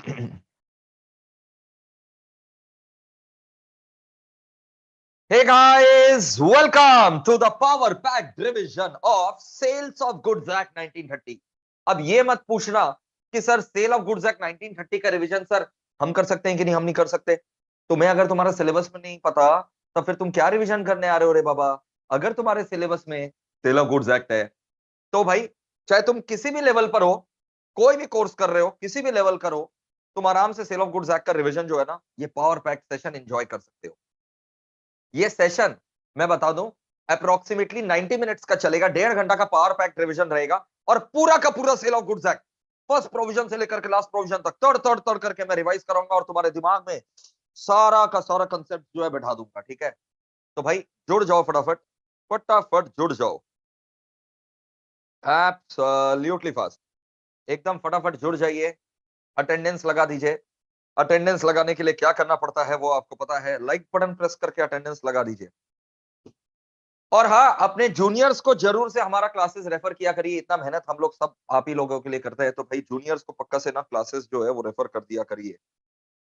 Hey guys, welcome to the power packed revision of Sales of Goods Act 1930। अब ये मत पूछना कि sir sale of goods act 1930 का रिवीजन सर हम कर सकते हैं कि नहीं, हम नहीं कर सकते। तुम्हें अगर तुम्हारा सिलेबस में नहीं पता तो फिर तुम क्या रिवीजन करने आ रहे हो रे बाबा। अगर तुम्हारे सिलेबस में सेल ऑफ गुड्स एक्ट है तो भाई चाहे तुम किसी भी लेवल पर हो, कोई भी कोर्स कर रहे हो, किसी भी लेवल कर हो, तुम आराम से सेल ऑफ गुड्स एक्ट का रिवीजन जो है ना, ये पावर पैक सेशन एंजॉय कर सकते हो। ये सेशन मैं बता दूं अप्रोक्सीमेटली 90 मिनट्स का चलेगा, 1.5 घंटा का पावर पैक रिवीजन रहेगा और पूरा का पूरा sale of goods act first provision से लेकर के लास्ट प्रोविजन तक तड़ तड़ तड़ करके मैं रिवाइज कराऊंगा और तुम्हारे दिमाग में सारा का सारा कंसेप्ट जो है बैठा दूंगा। ठीक है, तो भाई जुड़ जाओ, फटाफट फटाफट जुड़ जाओ, एब्सोल्युटली फास्ट, एकदम फटाफट जुड़ जाइए। अटेंडेंस लगा दीजिए। अटेंडेंस लगाने के लिए क्या करना पड़ता है वो आपको पता है, लाइक बटन प्रेस करके अटेंडेंस लगा दीजिए। और हाँ, अपने जूनियर्स को जरूर से हमारा क्लासेस रेफर किया करिए। इतना मेहनत हम लोग सब आप ही लोगों के लिए करते हैं, तो भाई जूनियर्स को पक्का से ना क्लासेस जो है वो रेफर कर दिया करिए।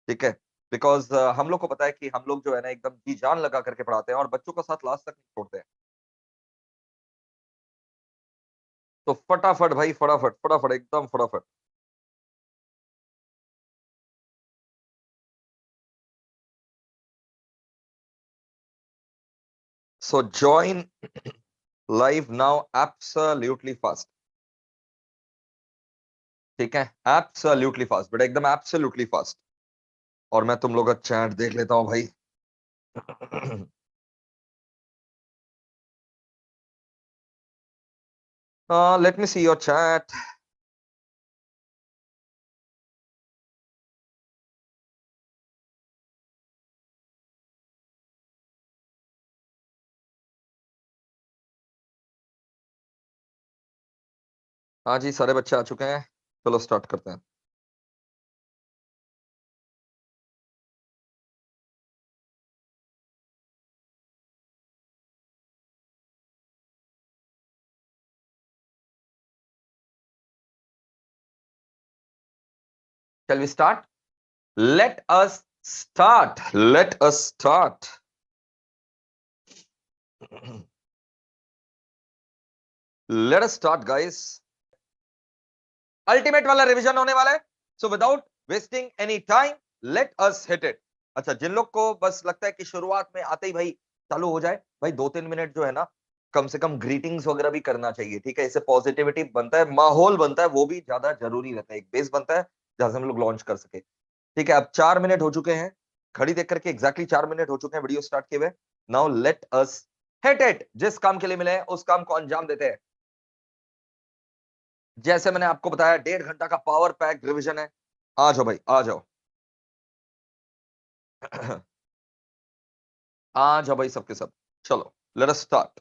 ठीक है, बिकॉज हम लोग को पता है कि हम लोग जो है ना एकदम जी जान लगा करके पढ़ाते हैं और बच्चों का साथ लास्ट तक नहीं छोड़ते हैं। तो फटाफट भाई, फटाफट फटाफट एकदम फटाफट। सो join live now absolutely fast. ठीक है, एब्सोल्युटली फास्ट बेटा, एकदम एब्सोल्युटली फास्ट। और मैं तुम लोग का चैट देख लेता हूँ भाई। Let me see your chat. हाँ जी, सारे बच्चे आ चुके हैं, चलो स्टार्ट करते हैं। Shall we start? Let us start. Let us start. Let us start, guys. Ultimate वाला रिवीजन होने वाला है, so without wasting any time late us hit it. अच्छा, जिन लोग को बस लगता है कि शुरुआत में आते ही भाई चालू हो जाए, भाई 2-3 मिनट जो है ना कम से कम ग्रीटिंग्स वगैरह भी करना चाहिए। ठीक है, इससे पॉजिटिविटी बनता है, माहौल बनता है, वो भी ज्यादा जरूरी रहता है, एक बेस बनता है जहां से हम लोग लॉन्च कर सके। ठीक है, अब 4 मिनट हो चुके हैं, घड़ी देख करके एग्जैक्टली 4 मिनट हो चुके हैं वीडियो स्टार्ट किए हुए। Now let us hit it. जिस काम के लिए मिले हैं उस काम को अंजाम देते हैं। जैसे मैंने आपको बताया 1.5 घंटा का पावर पैक रिवीजन है। आ जाओ भाई, आ जाओ। आ जाओ भाई सबके सब, चलो let us start.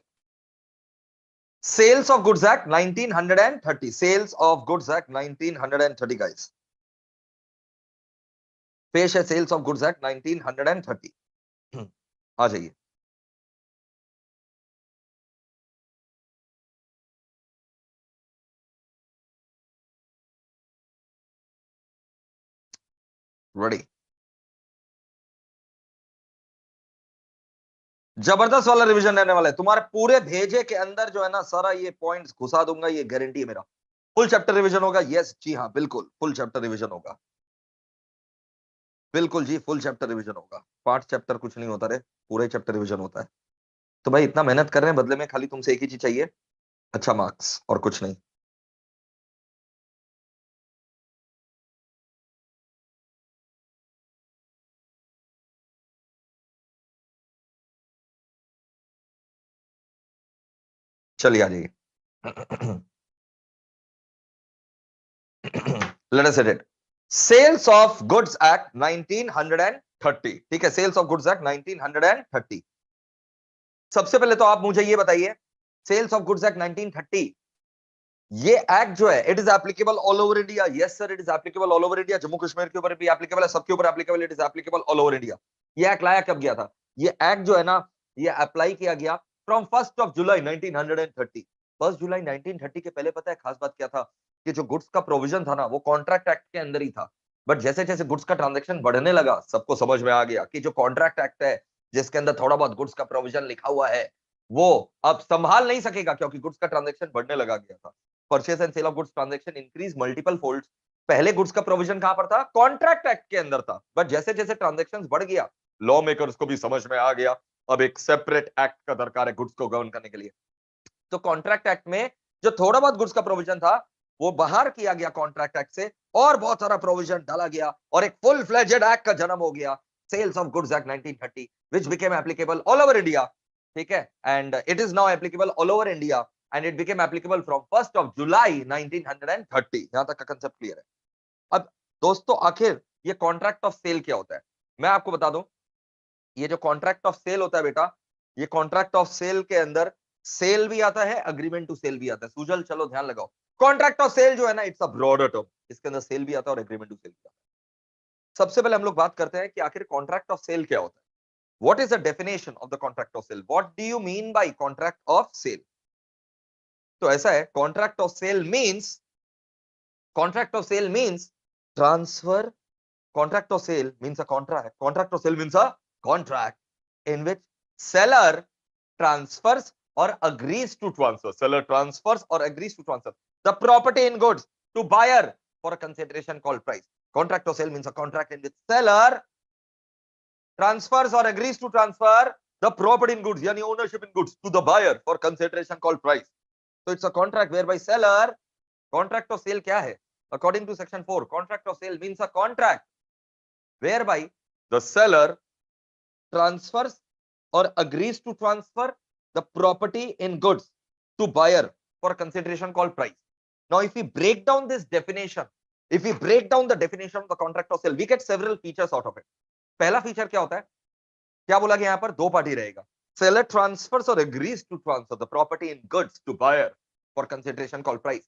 Sales of goods act 1930। Sales of goods act 1930 guys. पेश है सेल्स ऑफ गुड्स एक्ट 1930। आ जाइए। रेडी। जबरदस्त वाला रिवीजन रहने वाला है, तुम्हारे पूरे भेजे के अंदर जो है ना सारा ये पॉइंट्स घुसा दूंगा, ये गारंटी है मेरा। फुल चैप्टर रिवीजन होगा, यस जी हाँ बिल्कुल फुल चैप्टर रिवीजन होगा। बिल्कुल जी, फुल चैप्टर रिवीजन होगा। पार्ट चैप्टर कुछ नहीं होता रे, पूरे चैप्टर रिवीजन होता है। तो भाई इतना मेहनत कर रहे हैं, बदले में खाली तुमसे एक ही चीज चाहिए, अच्छा मार्क्स, और कुछ नहीं। चलिए आ जाइए। Let us hit it. Sales of goods act 1930। ठीक है, सेल्स ऑफ गुड्स एक्ट 1930। सबसे पहले तो आप मुझे ये बताइए, सेल्स ऑफ गुड्स एक्ट 1930 ये एक्ट जो है it is applicable all over India. Yes sir, it is applicable all over India. Jammu Kashmir के ऊपर भी एप्लीकेबल है, सबके ऊपर applicable, it is applicable all over India. ये एक्ट लाया कब गया था? ये एक्ट जो है ना, ये अप्लाई किया गया फ्रॉम 1 जुलाई 1930। 1 जुलाई 1930 के पहले पता है खास बात क्या था? कि जो गुड्स का प्रोविजन था ना वो कॉन्ट्रैक्ट एक्ट के अंदर ही था। बट जैसे जैसे गुड्स का ट्रांजैक्शन बढ़ने लगा, सबको समझ में आ गया कि जो कॉन्ट्रैक्ट एक्ट है, जिसके अंदर थोड़ा बहुत गुड्स का प्रोविजन लिखा हुआ है, वो अब संभाल नहीं सकेगा, क्योंकि गुड्स का ट्रांजैक्शन बढ़ने लगा गया था। Purchase and sale of goods transaction increase multiple folds. पहले गुड्स का प्रोविजन कहां पर था? कॉन्ट्रैक्ट एक्ट के अंदर था। बट जैसे जैसे ट्रांजैक्शन बढ़ गया, लॉ मेकर्स को भी समझ में आ गया अब एक सेपरेट एक्ट का दरकार है गुड्स को गवर्न करने के लिए। तो कॉन्ट्रैक्ट एक्ट में जो थोड़ा बहुत गुड्स का प्रोविजन था, वो बाहर किया गया कॉन्ट्रैक्ट एक्ट से, और बहुत सारा प्रोविजन डाला गया, और एक फुल फ्लेजेड एक्ट का जन्म हो गया, sales of goods act 1930, which became applicable all over India. ठीक है, and it is now applicable all over India, and it became applicable from 1st of July 1930. यहां तक का कंसेप्ट क्लियर है? अब दोस्तों, आखिर ये कॉन्ट्रैक्ट ऑफ सेल क्या होता है? मैं आपको बता दूं, ये जो कॉन्ट्रैक्ट ऑफ सेल होता है बेटा, ये कॉन्ट्रैक्ट ऑफ सेल के अंदर सेल भी आता है, अग्रीमेंट टू सेल भी आता है। सुजल, चलो ध्यान लगाओ, कॉन्ट्रैक्ट ऑफ सेल जो है ना, इट्स अ ब्रॉडर टर्म, इसके अंदर सेल भी आता है और एग्रीमेंट टू सेल भी आता है। सबसे पहले हम लोग बात करते हैं कि आखिर कॉन्ट्रैक्ट ऑफ सेल क्या होता है। What is the definition of the contract of sale? What do you mean by contract of sale? तो ऐसा है, contract of sale means transfer. Contract of sale means a contract. Contract of sale means a contract in which seller transfers or agrees to transfer. Seller transfers or agrees to transfer the property in goods to buyer for a consideration called price. Contract of sale means a contract in which seller transfers or agrees to transfer the property in goods, yani ownership in goods, to the buyer for consideration called price. So it's a contract whereby seller. Contract of sale क्या है? According to section 4, contract of sale means a contract whereby the seller transfers or agrees to transfer the property in goods to buyer for consideration called price. Now, if we break down this definition, if we break down the definition of the contract of sale, we get several features out of it. पहला feature क्या होता है? क्या बोला गया यहाँ पर? दो पार्टी रहेगा। Seller transfers or agrees to transfer the property in goods to buyer for consideration called price.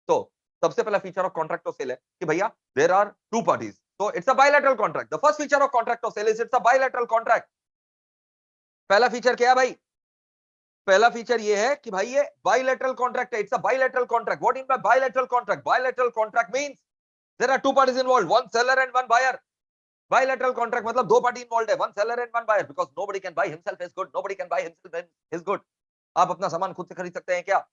तो सबसे पहला feature of contract of sale है कि भैया there are two parties, so it's a bilateral contract. The first feature of contract of sale is it's a bilateral contract. पहला feature क्या है भाई? पहला फीचर ये है कि भाई ये bilateral contract है. It's a bilateral contract. What in by bilateral contract? Bilateral contract means there are two parties involved, one seller and one buyer. Bilateral contract मतलब दो पार्टी इन्वॉल्व है, one seller and one buyer, because nobody can buy himself his good, nobody can buy himself his good. आप अपना सामान खुद से खरीद सकते हैं क्या?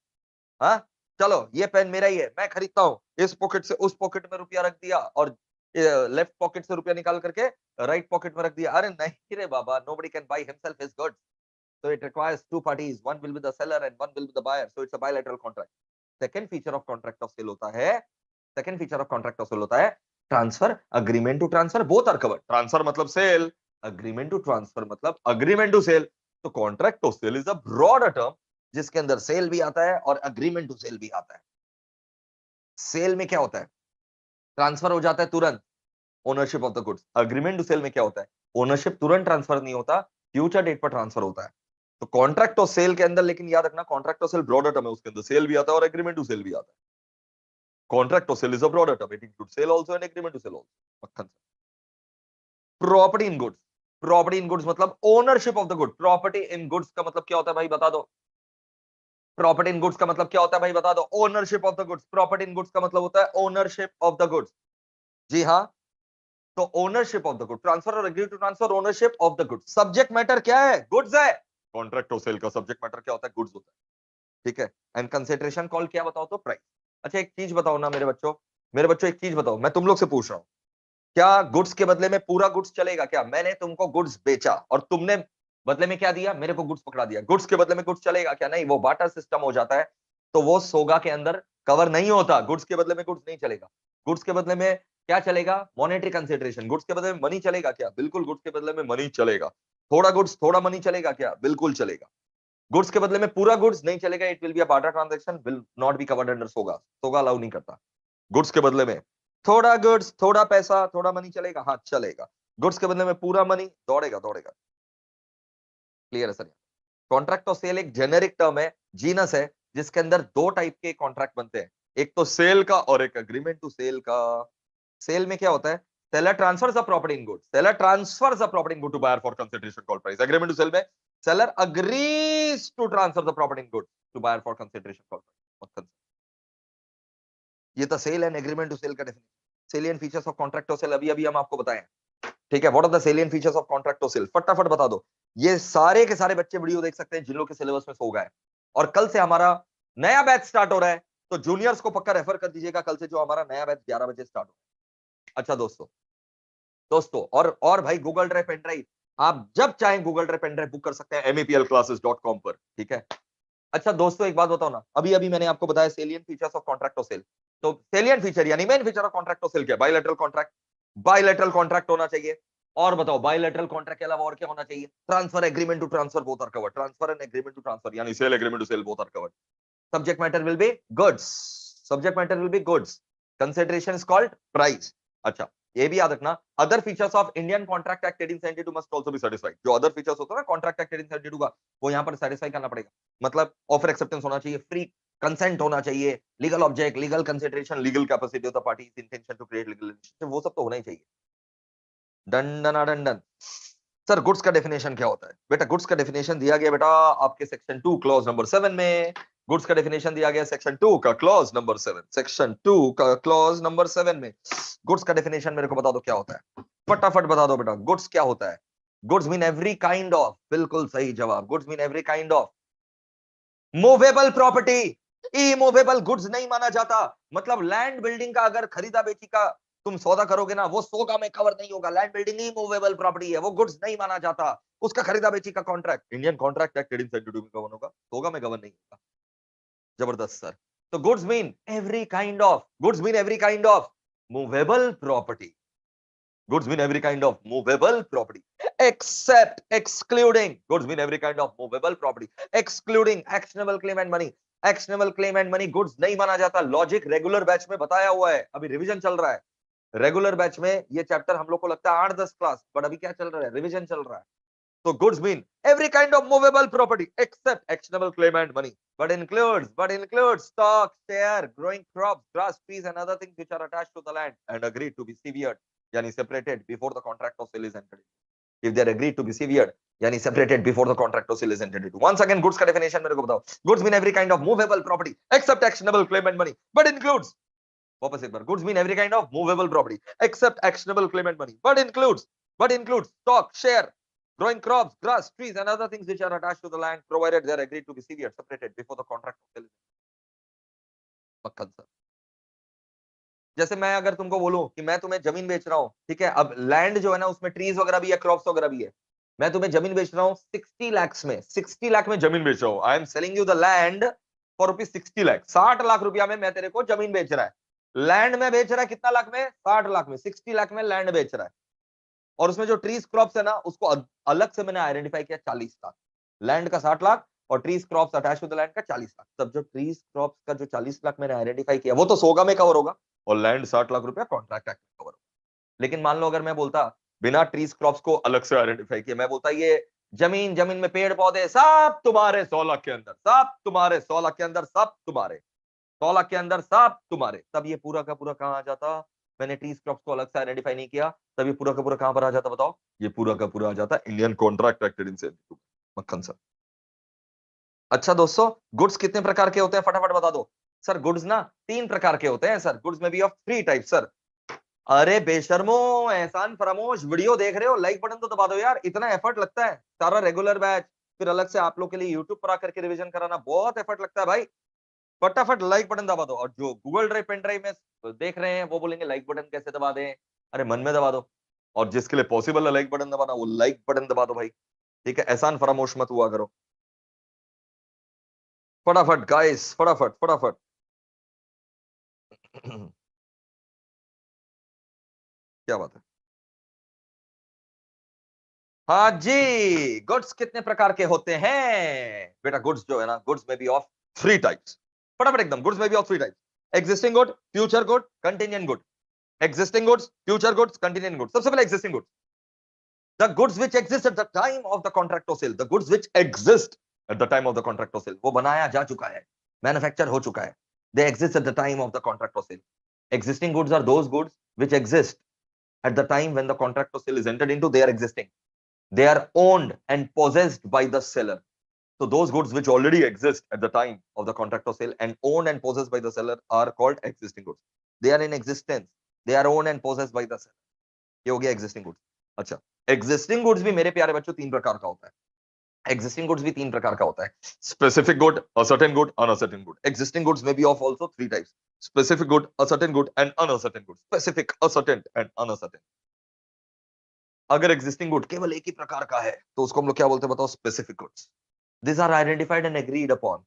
हाँ, चलो ये पेन मेरा ही है, मैं खरीदता हूँ, इस पॉकेट से उस पॉकेट में रुपया रख दिया और लेफ्ट पॉकेट से रुपया निकाल करके राइट पॉकेट में रख दिया। अरे नहीं रे बाबा, nobody can buy himself his goods, so it requires two parties, one will be the seller and one will be the buyer, so it's a bilateral contract. Second feature of contract of sale होता है, second feature of contract of sale होता है transfer, agreement to transfer, both are covered. Transfer मतलब sale, agreement to transfer मतलब agreement to sale. तो contract of sale is a broader term जिसके अंदर cell भी आता है और अग्रीमेंट टू सेल भी आता है। सेल में क्या होता है? ट्रांसफर हो जाता है तुरंत, ownership of the goods. Agreement to sale में क्या होता है? ओनरशिप तुरंत ट्रांसफर नहीं होता, फ्यूचर डेट पर ट्रांसफर होता है। तो कॉन्ट्रैक्ट ऑफ सेल के अंदर, लेकिन याद रखना, contract of sale broader term है, उसके अंदर सेल भी आता है और एग्रीमेंट टू सेल भी आता है। Contract of sale is a broader term, it includes sale also and agreement to sell also. मक्खन से। प्रॉपर्टी इन गुड्स, प्रॉपर्टी इन गुड्स मतलब ओनरशिप ऑफ द गुड। प्रॉपर्टी इन गुड्स का मतलब क्या होता है भाई, बता दो? प्रॉपर्टी इन गुड्स का मतलब क्या होता है भाई, बता दो? Ownership of the goods. Property in goods का मतलब होता है ओनरशिप ऑफ द गुड्स। जी हाँ, तो ownership of the good, transfer और agree to transfer, ownership of the goods. Subject matter क्या है? गुड्स है। कॉन्ट्रैक्ट ऑफ सेल का सब्जेक्ट मैटर क्या होता है? गुड्स होता है। ठीक है, एंड कंसिडरेशन कॉल क्या बताओ तो? प्राइस। अच्छा एक चीज बताओ ना मेरे बच्चों, मेरे बच्चों एक चीज बताओ, मैं तुम लोग से पूछ रहा हूं, क्या गुड्स के बदले में पूरा गुड्स चलेगा क्या? मैंने तुमको गुड्स बेचा और तुमने बदले में क्या दिया? मेरे को गुड्स पकड़ा दिया। गुड्स के बदले में गुड्स चलेगा क्या? नहीं, वो बाटर सिस्टम हो जाता है, तो वो सोगा के अंदर कवर नहीं होता। गुड्स के बदले में गुड्स नहीं चलेगा। गुड्स के बदले में क्या चलेगा? Monetary consideration. गुड्स के बदले में मनी चलेगा क्या? बिल्कुल, गुड्स के बदले में मनी चलेगा। थोड़ा गुड्स थोड़ा मनी चलेगा क्या? बिल्कुल चलेगा। गुड्स के बदले में पूरा गुड्स नहीं चलेगा, it will be a barter transaction, will not be covered under SOGA. SOGA allow नहीं करता। गुड्स के बदले में थोड़ा गुड्स, थोड़ा पैसा, थोड़ा मनी चलेगा, हाँ चलेगा। गुड्स के बदले में पूरा मनी, दौड़ेगा दौड़ेगा। क्लियर है सर? कॉन्ट्रैक्ट ऑफ सेल एक जेनेरिक टर्म है, जीनस है, जिसके अंदर दो टाइप के कॉन्ट्रैक्ट बनते हैं, एक तो सेल का और एक अग्रीमेंट टू सेल का। सेल में क्या होता है? seller transfers the property in goods, seller transfers the property in good to buyer for consideration called price. agreement to sell में seller agrees to transfer the property in goods to buyer for consideration called price. ये तो sale and agreement to sell का definition. Salient features of contract to sell अभी अभी हम आपको बताएं, ठीक है। What are the salient features of contract to sell, फटाफट बता दो। ये सारे के सारे बच्चे वीडियो देख सकते हैं जिन लोग के सिलेबस में सो गए, और कल से हमारा नया बैच स्टार्ट हो रहा है, तो जूनियर्स को पक्का रेफर कर दीजिएगा कल से, जो हमारा नया बैच 11 बजे स्टार्ट हो। अच्छा दोस्तों और भाई गूगल ड्राइव पेन ड्राइव आप जब चाहें Google drive pen drive book कर सकते हैं maplclasses.com पर, ठीक है। अच्छा दोस्तों एक बात बताओ ना, अभी अभी मैंने आपको बताया salient features of contract of sale, तो सेलियन फीचर यानी main feature of contract of sale क्या? बायलैटरल कॉन्ट्रैक्ट होना चाहिए। और बताओ बायलैटरल कॉन्ट्रैक्ट के अलावा और क्या होना चाहिए? Transfer agreement to transfer both are covered, transfer and agreement to transfer यानी sale agreement to sell both are covered. Subject matter will be goods, subject matter will be goods, consideration is called price. अच्छा ये भी याद रखना, other features of Indian Contract Act 1872 must also be satisfied. जो other features होते हैं ना contract Act 1872 का, वो यहां पर सैटिस्फाई करना पड़ेगा। मतलब ऑफर एक्सेप्टेंस होना चाहिए, फ्री कंसेंट होना चाहिए, legal object, legal consideration, legal capacity of the parties, intention to create legal relationship, वो सब तो होना ही चाहिए। Done done done. Sir goods का डेफिनेशन क्या होता है? बेटा गुड्स का डेफिनेशन दिया गया बेटा आपके सेक्शन 2 क्लॉज नंबर 7 में। गुड्स का डेफिनेशन दिया गया सेक्शन 2 का क्लॉज नंबर 7, सेक्शन 2 का क्लॉज नंबर 7 में। गुड्स का डेफिनेशन मेरे को बता दो क्या होता है, फटाफट बता दो बेटा। गुड्स क्या होता है? Goods mean every kind of, बिल्कुल सही जवाब, goods mean every kind of movable property. Immovable goods नहीं माना जाता, मतलब लैंड बिल्डिंग का अगर खरीदा बेची का तुम सौदा करोगे ना, वो सोगा में कवर नहीं होगा। लैंड बिल्डिंग इमूवेबल प्रॉपर्टी है, वो गुड्स नहीं माना जाता। उसका खरीदा बेची का कॉन्ट्रैक्ट इंडियन कॉन्ट्रैक्ट एक्ट 1872 में कवर होगा, सोगा में कवर नहीं होगा। जबरदस्त सर। तो goods mean every kind of, goods mean every kind of movable property, goods mean every kind of movable property except excluding, goods mean every kind of movable property excluding actionable claim and money, actionable claim and money goods नहीं माना जाता। Logic regular batch में बताया हुआ है, अभी revision चल रहा है। रेगुलर बैच में ये चैप्टर हम लोग को लगता है 8-10 क्लास, बट अभी क्या चल रहा है? रिवीजन चल रहा है। So goods mean every kind of movable property except actionable claim and money, but includes stock, share, growing crops, grass, trees, and other things which are attached to the land and agreed to be severed, yani separated before the contract of sale is entered into. If they are agreed to be severed, yani separated before the contract of sale is entered into. Once again, goods का definition मेरे को बताओ। Goods mean every kind of movable property except actionable claim and money, but includes, वापस एक बार, goods mean every kind of movable property except actionable claim and money, but includes stock, share, growing crops, grass, trees, and other things which are attached to the land, provided they are agreed to be severed, separated before the contract of sale. मक्खन sir, जैसे मैं अगर तुमको बोलूं कि मैं तुम्हें जमीन बेच रहा हूं, ठीक है, अब लैंड जो है ना उसमें ट्रीज वगैरह भी है, क्रॉप्स वगैरह भी है। मैं तुम्हें जमीन बेच रहा हूं 60 लाख में, 60 लाख में जमीन बेच रहा हूं। I am selling you the land for rupees 60 lakh, 60 lakh रुपया में मैं तेरे को जमीन बेच रहा है। लैंड में बेच रहा है कितना लाख में? 60 लाख में, 60 लाख में लैंड बेच रहा है। और उसमें जो ट्रीज क्रॉप्स है ना उसको अलग से मैंने आइडेंटिफाई किया 40 लाख। लैंड का 60 लाख और trees crops attach to the land का 40 लाख। तब जो ट्रीज क्रॉप्स का जो 40 लाख मैंने आइडेंटिफाई किया वो तो सोगा में कवर होगा, और लैंड 60 लाख रुपया कॉन्ट्रैक्ट एक्ट में कवर होगा। लेकिन मान लो अगर मैं बोलता बिना ट्रीज क्रॉप्स को अलग से आइडेंटिफाई किया, मैं बोलता ये जमीन में पेड़ पौधे सब तुम्हारे 100 लाख के अंदर, सब तुम्हारे 100 लाख के अंदर, सब तुम्हारे 100 लाख के अंदर, सब तुम्हारे, तब ये पूरा का पूरा कहां आ जाता? मैंने ट्रीज क्रॉप्स को अलग से आइडेंटिफाई नहीं किया, तब ये पूरा का पूरा कहां पर आ जाता बताओ? ये पूरा का पूरा आ जाता इंडियन कॉन्ट्रैक्ट एक्ट 1872। मक्खन सर। अच्छा दोस्तों, गुड्स कितने प्रकार के होते हैं फटाफट बता दो। सर गुड्स ना 3 प्रकार के होते हैं सर, गुड्स में बी ऑफ 3 टाइप सर। अरे बेशर्मो, एहसान फरामोश, वीडियो देख रहे हो, लाइक बटन तो दबा दो यार। इतना एफर्ट लगता है, सारा रेगुलर बैच, फिर अलग से आप लोग के लिए यूट्यूब पर आकर के रिवीजन कराना, बहुत एफर्ट लगता है भाई। फटाफट लाइक बटन दबा दो। और जो गूगल ड्राइव पेन ड्राइव में देख रहे हैं वो बोलेंगे लाइक बटन कैसे दबा दें? अरे मन में दबा दो, और जिसके लिए पॉसिबल है लाइक बटन दबाना वो लाइक बटन दबा दो भाई, ठीक है। एहसान फरामोश मत हुआ करो। फटाफट गाइस, फटाफट फटाफट। क्या बात है? हाँ जी, गुड्स कितने प्रकार के होते हैं बेटा? गुड्स जो है ना, गुड्स में बी ऑफ 3 टाइप्स। फटाफट एकदम, गुड्स में be of 3 types. Existing good, future good, contingent good. existing goods, future goods, contingent goods। सबसे पहले existing goods, the goods which exist at the time of the contract of sale, the goods which exist at the time of the contract of sale, वो बनाया जा चुका है, manufacture हो चुका है, they exist at the time of the contract of sale। existing goods are those goods which exist at the time when the contract of sale is entered into, they are existing, they are owned and possessed by the seller। So those goods which already exist at the time of the contract of sale and owned and possessed by the seller are called existing goods, they are in existence, they our own and possessed by the seller. ये हो गया existing goods. अच्छा, existing goods भी मेरे प्यारे बच्चों तीन प्रकार का होता है। एग्जिस्टिंग गुड्स भी तीन प्रकार का होता है, specific good, ascertained good, unascertained good. Existing goods में be of also three types, specific good, ascertained good and unascertained good. Specific, ascertained and unascertained. अगर एग्जिस्टिंग गुड केवल एक ही प्रकार का है तो उसको हम लोग क्या बोलते हैं बताओ? Specific goods. This are identified and agreed upon.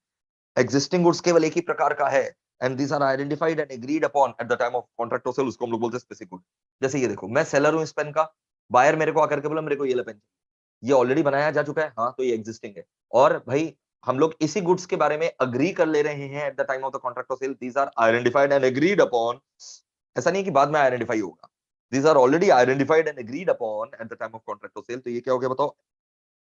Existing goods केवल एक ही प्रकार का है and these are identified and agreed upon at the time of contract of sale, उसको हम लोग बोलते हैं स्पेसिफिक गुड। जैसे ये देखो, मैं सेलर हूं इस पेन का, बायर मेरे को आकर के बोला मेरे को ये पेन, ये ऑलरेडी बनाया जा चुका है, हाँ तो ये एग्जिस्टिंग है। और भाई हम लोग इसी गुड्स के बारे में अग्री कर ले रहे हैं at the time of the contract of sale. These are identified and agreed upon. ऐसा नहीं कि बाद में आइडेंटिफाई होगा, these are already identified and agreed upon at the time of contract of sale. तो ये क्या हो गया बताओ?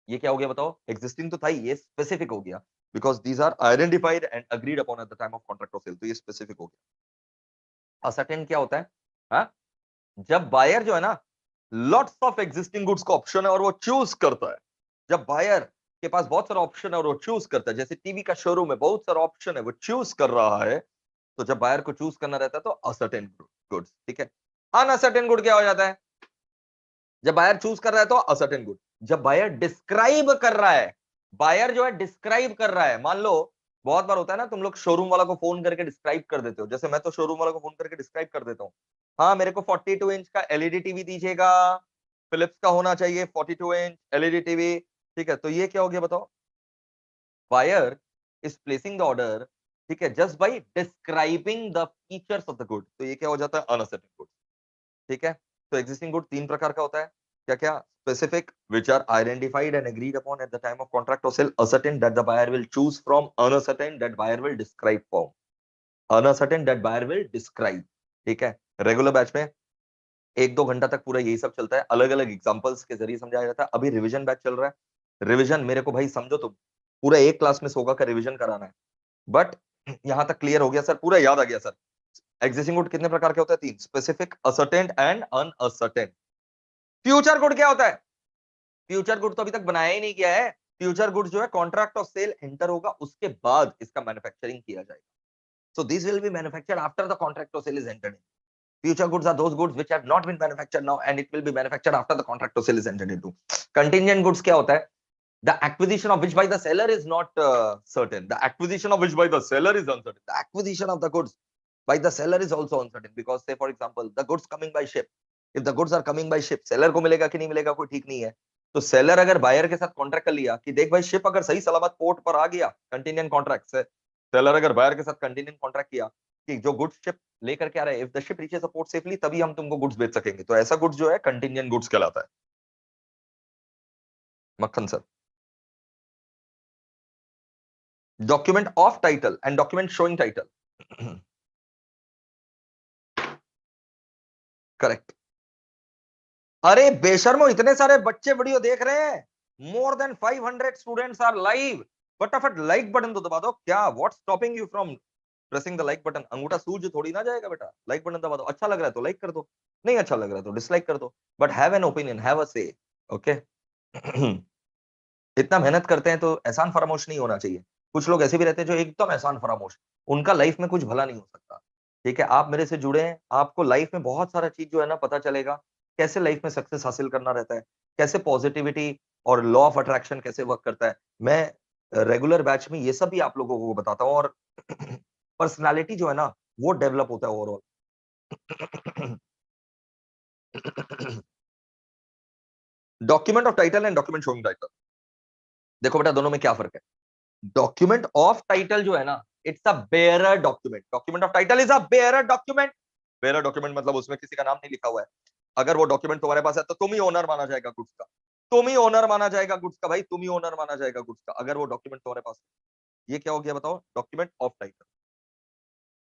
ये क्या हो गया बताओ? एग्जिस्टिंग तो था ही, ये स्पेसिफिक हो गया because these are identified and agreed upon at the time of contract of sale, तो ये स्पेसिफिक हो गया। असर्टेन क्या होता है? हाँ, जब बायर जो है ना, लॉट्स ऑफ एग्जिस्टिंग गुड्स का ऑप्शन है और वो चूज करता है। जब बायर के पास बहुत सारा ऑप्शन है और वो चूज करता है, जैसे टीवी का शोरूम है, बहुत सारा ऑप्शन है, वो चूज कर रहा है, तो जब बायर को चूज करना रहता है तो असर्टेन गुड्स, ठीक है। अनअसर्टेन गुड क्या हो जाता है? जब बायर चूज कर रहा है तो असर्टेन गुड। जब बायर डिस्क्राइब कर रहा है, बायर जो है डिस्क्राइब कर रहा है, मान लो बहुत बार होता है ना, तुम लोग शोरूम वाला को फोन करके डिस्क्राइब कर देते हो, जैसे मैं तो शोरूम वाला को फोन करके डिस्क्राइब कर देता हूँ, हाँ मेरे को 42 इंच का एलईडी टीवी दीजिएगा, फिलिप्स का होना चाहिए 42 इंच एलईडी टीवी, ठीक है। तो ये क्या हो गया बताओ? Buyer is placing the order, ठीक है, just by describing the features of the good. तो ये क्या हो जाता है? अनअसर्टेन गुड, ठीक है। तो एग्जिस्टिंग गुड तीन प्रकार का होता है, क्या क्या? Specific, which are identified and agreed upon at the time of contract or sale. Ascertain, that the buyer will choose from. Uncertain, that buyer will describe from. Uncertain, that buyer will describe, ठीक है। Regular batch में एक दो घंटा तक पूरा यही सब चलता है, अलग अलग एग्जांपल्स के जरिए समझाया जाता है। अभी रिवीजन बैच चल रहा है। रिवीजन मेरे को भाई समझो तुम, पूरा एक क्लास में होगा का रिवीजन कराना है, बट यहां तक क्लियर हो गया सर, पूरा याद आ गया सर। एग्जिस्टिंग गुड कितने प्रकार के होते हैं? तीन, specific, ascertained and uncertain. Future good क्या होता है? फ्यूचर गुड तो अभी तक बनाया ही नहीं किया है। फ्यूचर गुड जो है कॉन्ट्रैक्ट ऑफ सेल एंटर होगा उसके बाद इसका मैन्युफैक्चरिंग किया जाएगा। So these will be manufactured after the contract of sale is entered in. Future goods are those goods which have not been manufactured now and it will be manufactured after the contract of sale is entered into. Contingent goods क्या होता है? The acquisition of which by the seller is not certain. The acquisition of which by the seller is uncertain. The acquisition of the goods by the seller is also uncertain because say for example the goods coming by ship. If the goods are coming by ship, seller को मिलेगा कि नहीं मिलेगा कोई ठीक नहीं है। तो सेलर अगर बायर के साथ कॉन्ट्रैक्ट कर लिया कि देख भाई शिप अगर सही सलामत पोर्ट पर आ गया, कंटिनेंट कॉन्ट्रैक्ट से सेलर अगर बायर के साथ कंटिनेंट कॉन्ट्रैक्ट किया कि जो गुड्स शिप लेकर के आ रहा है, if the ship reaches a port safely, तभी हम तुमको गुड्स बेच सकेंगे। तो ऐसा गुड्स जो है कंटिजेंट गुड्स कहलाता है। मक्खन sir, document of title and document showing title, correct. अरे बेशर्मो, इतने सारे बच्चे वीडियो देख रहे हैं, more than 500 students are live. फटाफट लाइक बटन तो दबा दो। क्या what's stopping you from pressing the like button? अंगूठा सूज थोड़ी ना जाएगा बेटा, लाइक बटन दबा दो। अच्छा लग रहा है तो लाइक कर दो, नहीं अच्छा लग रहा है तो डिसलाइक कर दो, but have an opinion, have a से, ओके। इतना मेहनत करते हैं तो एहसान फरामोश नहीं होना चाहिए। कुछ लोग ऐसे भी रहते हैं जो एकदम एहसान फरामोश, उनका लाइफ में कुछ भला नहीं हो सकता, ठीक है। आप मेरे से जुड़े हैं, आपको लाइफ में बहुत सारा चीज जो है ना पता चलेगा, कैसे लाइफ में सक्सेस हासिल करना रहता है, कैसे पॉजिटिविटी और लॉ ऑफ अट्रैक्शन कैसे वर्क करता है। मैं रेगुलर बैच में ये सब भी आप लोगों को बताता हूँ और पर्सनालिटी जो है ना वो डेवलप होता है overall. Document of title and document showing title, देखो बेटा दोनों में क्या फर्क है। डॉक्यूमेंट ऑफ टाइटल जो है ना, it's a bearer document. Document of title is a bearer document. Bearer document मतलब उसमें किसी का नाम नहीं लिखा हुआ है। अगर वो डॉक्यूमेंट तुम्हारे पास है तो तुम ही ओनर माना जाएगा गुड्स का, तुम ही ओनर माना जाएगा गुड्स का, भाई तुम ही ओनर माना जाएगा गुड्स का अगर वो डॉक्यूमेंट तुम्हारे पास है। ये क्या हो गया बताओ? Document of title.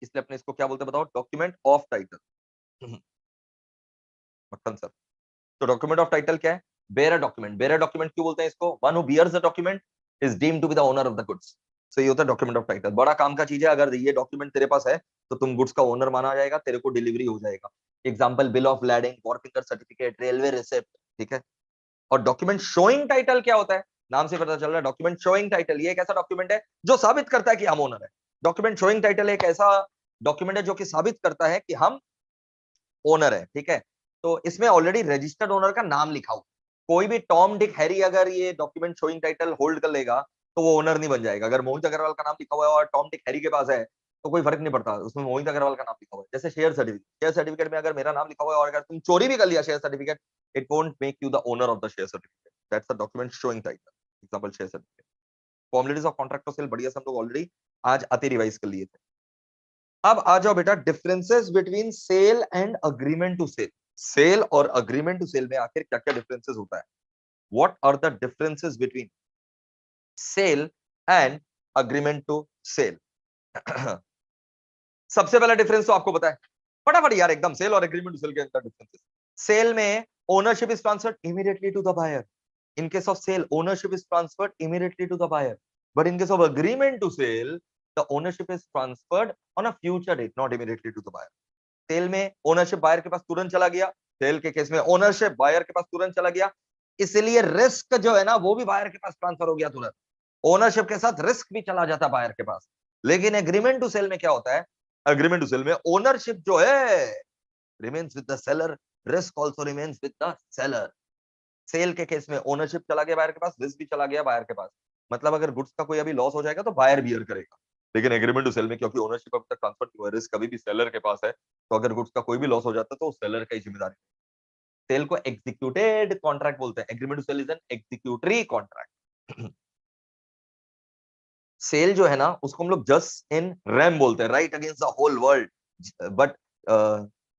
इसलिए अपने इसको क्या बोलते हैं बताओ? Document of title. मक्खन सर, तो डॉक्यूमेंट ऑफ टाइटल क्या है? Bearer document. बेयरर डॉक्यूमेंट क्यों बोलते हैं इसको? One who bears the document is deemed to be the owner of the goods. So ये होता है डॉक्यूमेंट ऑफ टाइटल। बड़ा काम का चीज है, अगर ये डॉक्यूमेंट तेरे पास है तो तुम गुड्स का ओनर माना जाएगा, तेरे को डिलीवरी हो जाएगा। Example bill of lading, wharfinger certificate, railway receipt, ठीक है। और डॉक्यूमेंट शोइंग टाइटल क्या होता है? नाम से पता चल रहा है डॉक्यूमेंट शोइंग टाइटल, ये एक ऐसा डॉक्यूमेंट है जो साबित करता है कि हम ओनर है। डॉक्यूमेंट शोइंग टाइटल एक ऐसा डॉक्यूमेंट है जो कि साबित करता है कि हम ओनर है, ठीक है। तो इसमें ऑलरेडी रजिस्टर्ड ओनर का नाम लिखा हुआ, कोई भी टॉम डिक हैरी अगर ये डॉक्यूमेंट शोइंग टाइटल होल्ड कर लेगा तो वो ओनर नहीं बन जाएगा। अगर मोहित अग्रवाल का नाम लिखा हुआ है और टॉम डिक हैरी के पास है तो कोई फर्क नहीं पड़ता, उसमें मोहित अग्रवाल का नाम लिखा हुआ है। जैसे शेयर सर्टिफिकेट में अगर मेरा नाम लिखा हुआ है और अगर तुम चोरी भी कर लिया share certificate, it won't make you the owner of the share certificate, that's the document showing title, example share certificate. Formalities of contract of sale बढ़िया से हम लोग ऑलरेडी आज आते रिवाइज कर लिए थे। अब आ जाओ बेटा differences between sale and agreement to sale. Sale और अग्रीमेंट टू सेल में आखिर क्या क्या डिफरेंसेस होता है? What are the differences between sale and agreement to sale? सबसे पहला डिफरेंस तो आपको पता है, फटाफट यार एकदम, सेल और एग्रीमेंट टू सेल के अंदर डिफरेंसेस। सेल में ownership is transferred immediately to the buyer. In case of sale, ownership is transferred immediately to the buyer. But in case of agreement to sale, the ownership is transferred on a future date, not immediately to the buyer. Sale में ownership buyer के पास तुरंत चला गया, cell के case में ownership buyer के पास तुरंत चला गया, इसलिए रिस्क जो है ना वो भी बायर के पास ट्रांसफर हो गया तुरंत। ओनरशिप के साथ रिस्क भी चला जाता बायर के पास। लेकिन एग्रीमेंट टू सेल में क्या होता है? एग्रीमेंट टू सेल में ओनरशिप जो है remains with the seller, risk also remains with the seller. Sale के केस में ओनरशिप चला गया बायर के पास, रिस्क भी चला गया बायर के पास। मतलब अगर गुड्स का कोई अभी लॉस हो जाएगा तो बायर बियर करेगा। लेकिन एग्रीमेंट टू सेल में क्योंकि ओनरशिप अभी तक ट्रांसफर नहीं हुआ, रिस्क अभी भी सेलर के पास है, तो अगर गुड्स का कोई भी लॉस हो जाता है तो सेलर का ही जिम्मेदारी। सेल को एग्जीक्यूटेड कॉन्ट्रैक्ट बोलते हैं। Agreement to sale is an executory contract. Sale जो है ना उसको हम लोग जस्ट इन रैम बोलते हैं, right against the whole world. But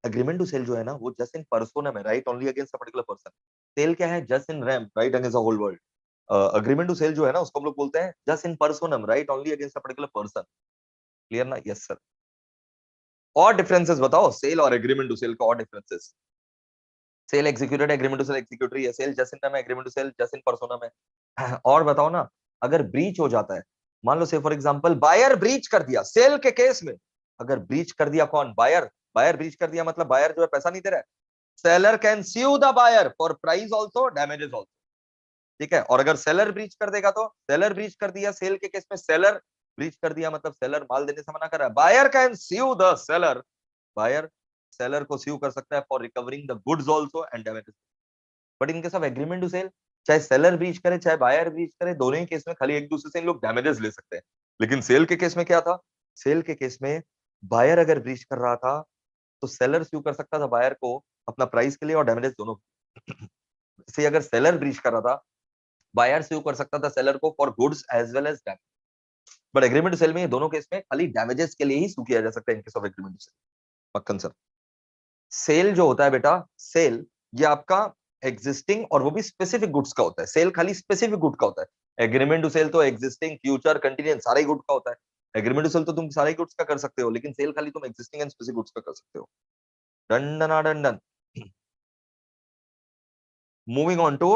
agreement to sell जो है ना वो जस्ट इन पर्सोनम है, right only against a particular person. Sale क्या है? Just in rem, right against the whole world. Agreement to sell जो है ना उसको हम लोग बोलते हैं just in personam, right only against a particular person. Clear ना? Yes sir. और डिफरेंसेस बताओ सेल और एग्रीमेंट टू सेल का, और differences. Sale executed, agreement to sell executory है, सेल जस्ट इन टाइम है, agreement to sell just in personam है। और बताओ ना, अगर ब्रीच हो जाता है, मान लो say for example buyer breach कर दिया सेल के केस में, अगर ब्रीच कर दिया कौन? बायर। बायर ब्रीच कर दिया मतलब बायर जो है पैसा नहीं दे रहा है, seller can sue the buyer for price also damages also, ठीक है। और अगर सेलर ब्रीच कर देगा तो सेलर ब्रीच कर दिया सेल के केस में, सेलर ब्रीच कर दिया मतलब सेलर माल देने से मना कर रहा है, buyer can sue the seller, buyer seller को स्यू कर सकता है for recovering the goods also and damages. But in case of agreement to sale, चाहे सेलर ब्रीच करे चाहे बायर ब्रीच करे, दोनों ही केस में खाली एक दूसरे से इन लोग डैमेजेस ले सकते हैं। लेकिन सेल के केस में क्या था? सेल के केस में बायर अगर ब्रीच कर रहा था तो सेलर स्यू कर सकता था बायर को अपना प्राइस के लिए और डैमेजेस दोनों। से अगर सेलर ब्रीच कर रहा था, बायर स्यू कर सकता था सेलर को for goods as well as damage. But agreement to sale में ये दोनों केस में खाली डैमेजेस के लिए ही स्यू किया जा सकता है in case of agreement to sale. मक्खन सर, सेल जो होता है बेटा, सेल ये आपका एग्जिस्टिंग और वो भी स्पेसिफिक गुड्स का होता है। सेल खाली स्पेसिफिक गुड का होता है। एग्रीमेंट टू सेल तो एग्जिस्टिंग, फ्यूचर, कंटीन्यूअस सारे गुड का होता है। एग्रीमेंट टू सेल तो तुम सारे गुड्स का कर सकते हो, लेकिन सेल खाली तुम एग्जिस्टिंग एंड स्पेसिफिक गुड्स का कर सकते हो। Done done done done. Moving on to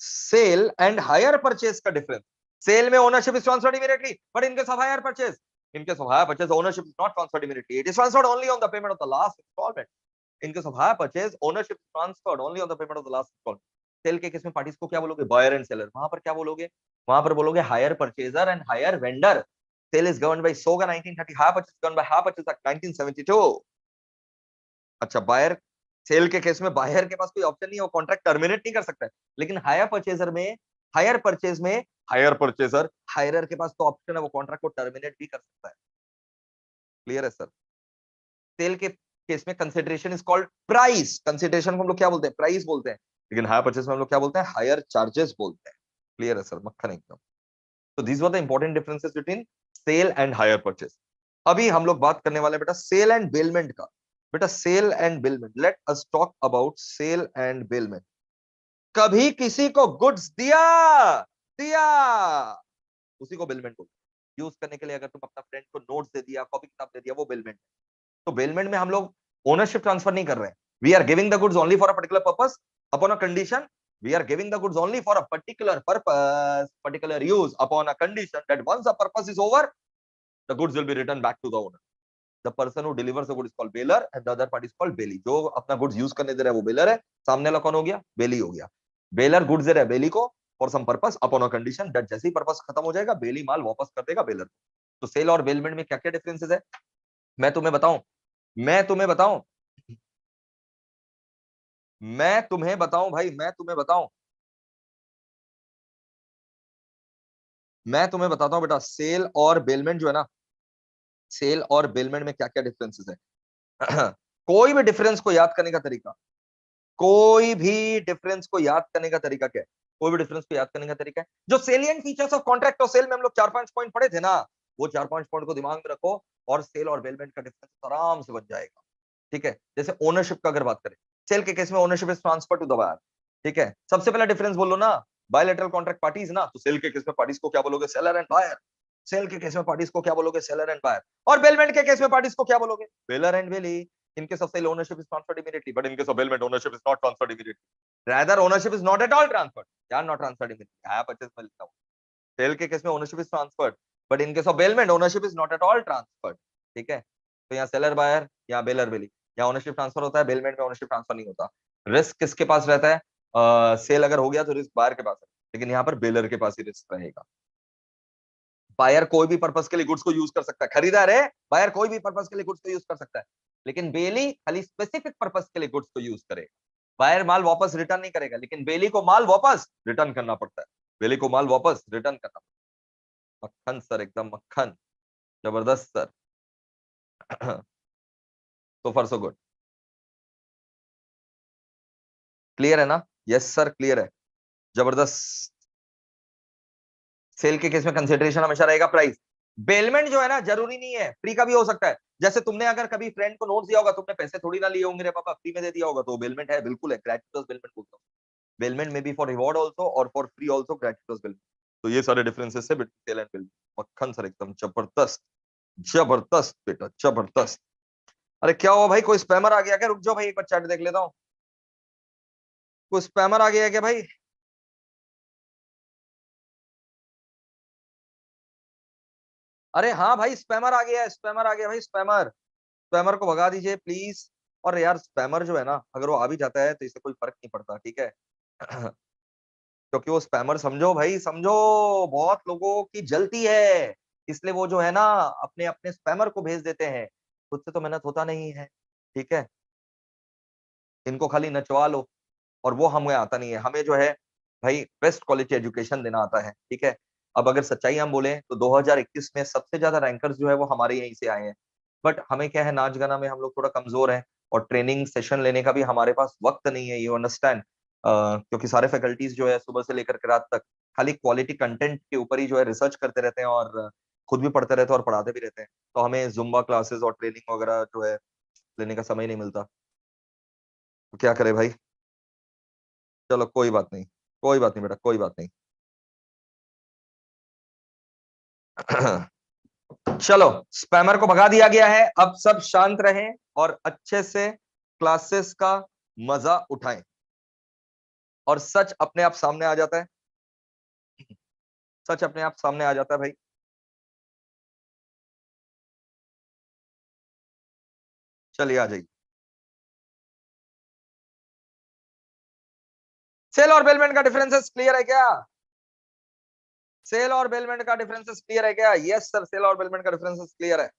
sale and hire purchase का डिफरेंस। सेल में ownership is transferred immediately, but in case of hire purchase, in case of hire purchase ownership is not transferred immediately, it is transferred only on the payment of the last instalment. In case of hire purchase, ownership is transferred only on the payment of the last installment. Sale के case में parties को क्या बोलोगे? Buyer and seller. वहां पर क्या बोलोगे? वहां पर बोलोगे hire purchaser and hire vendor. Sale is governed by SOGA 1930, hire purchase governed by hire purchase act 1972। अच्छा, बायर सेल के केस में बायर के पास कोई ऑप्शन नहीं है, वो कॉन्ट्रैक्ट टर्मिनेट नहीं कर सकता है। लेकिन हायर परचेजर में, हायर परचेज में हायर परचेजर, हायरर के पास तो ऑप्शन है, वो कॉन्ट्रैक्ट को टर्मिनेट भी कर सकता है। क्लियर है सर? सेल के केस में consideration is called price. Consideration को हम लोग क्या बोलते हैं? प्राइस बोलते हैं। लेकिन हायर परचेस में हम लोग क्या बोलते हैं? हायर चार्जेस बोलते हैं। क्लियर है सर? मक्खन एकदम। तो these were the important differences between sale and hire purchase. अभी हम लोग बात करने वाले बेटा सेल एंड बेलमेंट का। बेटा sale and bailment, let us talk about sale and bailment. कभी किसी को गुड्स दिया दिया उसी को बेलमेंट बोलते हैं। यूज करने के लिए अगर तुम अपना फ्रेंड को नोट्स दे दिया, कॉपी किताब दे दिया, वो बेलमेंट। तो बेलमेंट में हम लोग ओनरशिप ट्रांसफर नहीं कर रहे हैं। We are giving the goods only for a particular purpose upon a condition. We are giving the goods only for a particular purpose, particular use upon a condition that once the purpose is over, the goods will be return back to the owner. The person who delivers the good is called bailor and the other party is called bailee. जो अपना goods use करने दे रहा है वो baler है, सामने वाला कौन हो गया? बेली हो गया। बेलर गुड्स दे रहा है बेली को for some purpose upon a condition that जैसे ही पर्पस खत्म हो जाएगा बेली माल वापस कर देगा बेलर को। तो सेल और बेलमेंट में क्या क्या डिफरेंसेस है मैं तुम्हें बताऊं? मैं तुम्हें बताऊं भाई, मैं तुम्हें बताता हूं बेटा, सेल और बेलमेंट जो है ना, सेल और बेलमेंट में क्या क्या डिफरेंसेस है। कोई भी डिफरेंस को याद करने का तरीका, कोई भी डिफरेंस को याद करने का तरीका क्या है? कोई भी डिफरेंस को याद करने का तरीका है, जो सेलियंट फीचर्स ऑफ कॉन्ट्रैक्ट और सेल में हम लोग 4-5 पॉइंट पढ़े थे ना, वो 4-5 पॉइंट को दिमाग में रखो और सेल और बेलमेंट का डिफरेंस आराम से बन जाएगा। ठीक है, जैसे ओनरशिप का अगर बात करें, सेल के केस में ownership is transfer to the buyer. ठीक है, सबसे पहला डिफरेंस बोलो ना, बायलैटरल कॉन्ट्रैक्ट पार्टीज ना, तो सेल के केस में पार्टीज को क्या बोलोगे? Seller and buyer. सेल के केस में पार्टीज को क्या बोलोगे? Seller and buyer. और बेलमेंट के केस में पार्टीज को क्या बोलोगे? Bailor and bailee. In case of sale, ownership is transferred immediately, but in case of bailment, ownership is not transferred immediately. Rather, ownership is not at all transferred. Yeah, not transferred immediately. I have purchased my account. Sale के case में ownership is transferred, but in case of bailment, ownership is not at all transferred. ठीक है, तो यहाँ seller buyer, यहाँ baler बेली, यहाँ ownership transfer होता है, बेलमेंट में ओनरशिप ट्रांसफर नहीं होता। रिस्क किसके पास रहता है? सेल अगर हो गया तो रिस्क बायर के पास है, लेकिन यहाँ पर बेलर के पास ही रिस्क रहेगा। बायर कोई भी पर्पस के लिए गुड्स को यूज कर सकता है, खरीदार है, बायर कोई भी पर्पस के लिए गुड्स को यूज कर सकता है, लेकिन बेली खाली स्पेसिफिक पर्पस के लिए गुड्स को यूज करेगा। बायर माल वापस रिटर्न नहीं करेगा, लेकिन बेली को माल वापस रिटर्न करना पड़ता है, बेली को माल वापस रिटर्न करना पड़ता है। मक्खन सर, एकदम मक्खन, जबरदस्त सर। सो फar सो गुड। क्लियर है ना? यस सर, क्लियर है, जबरदस्त। सेल के केस में कंसिडरेशन हमेशा रहेगा प्राइस। बेलमेंट जो है ना, जरूरी नहीं है, फ्री का भी हो सकता है। जैसे तुमने अगर कभी फ्रेंड को नोट दिया होगा, तुमने पैसे थोड़ी ना लिए होंगे रे पापा, फ्री में दे दिया होगा, तो बेलमेंट है, बिल्कुल है, ग्रेचुइटस बेलमेंट बोलता हूँ। बेलमेंट में बी फॉर रिवॉर्ड ऑल्सो और फॉर फ्री ऑल्सो, ग्रेचुइटस बेलमेंट। तो ये सारे डिफरेंसेस है बिटवीन सेल एंड बेलमेंट। मक्खन सर, एकदम जबरदस्त, जबरदस्त बेटा, जबरदस्त। अरे क्या हुआ भाई, कोई स्पैमर आ गया क्या? रुक जाओ भाई, एक बार चैट देख लेता हूँ। कोई स्पैमर आ गया है क्या भाई? अरे हाँ भाई, स्पैमर आ गया है, स्पैमर आ गया भाई, स्पैमर। स्पैमर को भगा दीजिए प्लीज। और यार स्पैमर जो है ना, अगर वो आ भी जाता है तो इससे कोई फर्क नहीं पड़ता, ठीक है। क्योंकि वो स्पैमर, समझो भाई समझो, बहुत लोगों की जलती है, इसलिए वो जो है ना, अपने अपने स्पैमर को भेज देते हैं, खुद से तो मेहनत होता नहीं है। ठीक है, इनको खाली नचवा लो, और वो हमें आता नहीं है, हमें जो है भाई बेस्ट क्वालिटी एजुकेशन देना आता है। ठीक है, अब अगर सच्चाई हम बोले तो 2021 में सबसे ज्यादा रैंकर्स जो है वो हमारे यहीं से आए हैं। बट हमें क्या है, नाच गाना में हम लोग थोड़ा कमजोर हैं, और ट्रेनिंग सेशन लेने का भी हमारे पास वक्त नहीं है, यू अंडरस्टैंड। क्योंकि सारे फैकल्टीज जो है सुबह से लेकर के रात तक खाली क्वालिटी कंटेंट के ऊपर ही जो है रिसर्च करते रहते हैं, और खुद भी पढ़ते रहते हैं और पढ़ाते भी रहते हैं, तो हमें जुम्बा क्लासेस और ट्रेनिंग वगैरह जो है लेने का समय नहीं मिलता। तो क्या करे भाई, चलो कोई बात नहीं, कोई बात नहीं बेटा, कोई बात नहीं। चलो, स्पैमर को भगा दिया गया है, अब सब शांत रहें और अच्छे से क्लासेस का मजा उठाएं, और सच अपने आप सामने आ जाता है, सच अपने आप सामने आ जाता है भाई। चलिए आ जाइए। सेल और बेलमेंट का डिफरेंसेस क्लियर है क्या? सेल और बेलमेंट का डिफरेंसेस क्लियर है क्या? यस सर, सेल और बेलमेंट का डिफरेंसेस क्लियर है।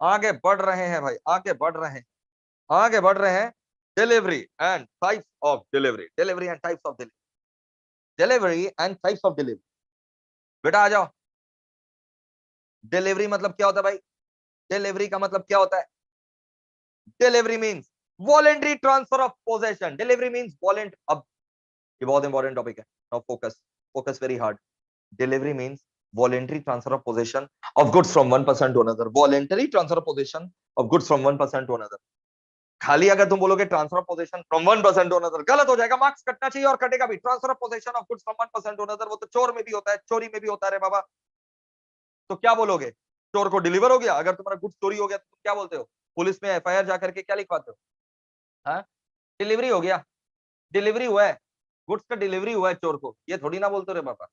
आगे बढ़ रहे हैं भाई, आगे बढ़ रहे हैं, आगे बढ़ रहे हैं। Delivery and types of delivery, delivery and types of delivery, delivery and types of delivery. बेटा आ जाओ। डिलीवरी मतलब क्या होता है भाई? डिलीवरी का मतलब क्या होता है? Delivery means voluntary transfer of possession, delivery means वॉलेंट। अब ये बहुत इंपॉर्टेंट टॉपिक है, now focus, focus very hard. Delivery means voluntary transfer of possession of goods from one person to another, voluntary transfer of possession of goods from one person to another। खाली अगर तुम बोलोगे transfer of position from one person to another, गलत हो जाएगा, marks कटना चाहिए और कटेगा भी। Transfer of position of goods from one person to another, वो तो चोर में भी होता है, चोरी में भी होता है रे बाबा। तो क्या बोलोगे? चोर को डिलीवर हो गया, अगर तुम्हारा गुड्स चोरी हो गया तो तुम क्या बोलते हो? पुलिस में एफआईआर जाकर के क्या लिखवाते हो? हाँ, डिलीवरी हो गया, डिलीवरी हुआ है, गुड्स का डिलीवरी हुआ है चोर को, ये थोड़ी ना बोलते रे बाबा।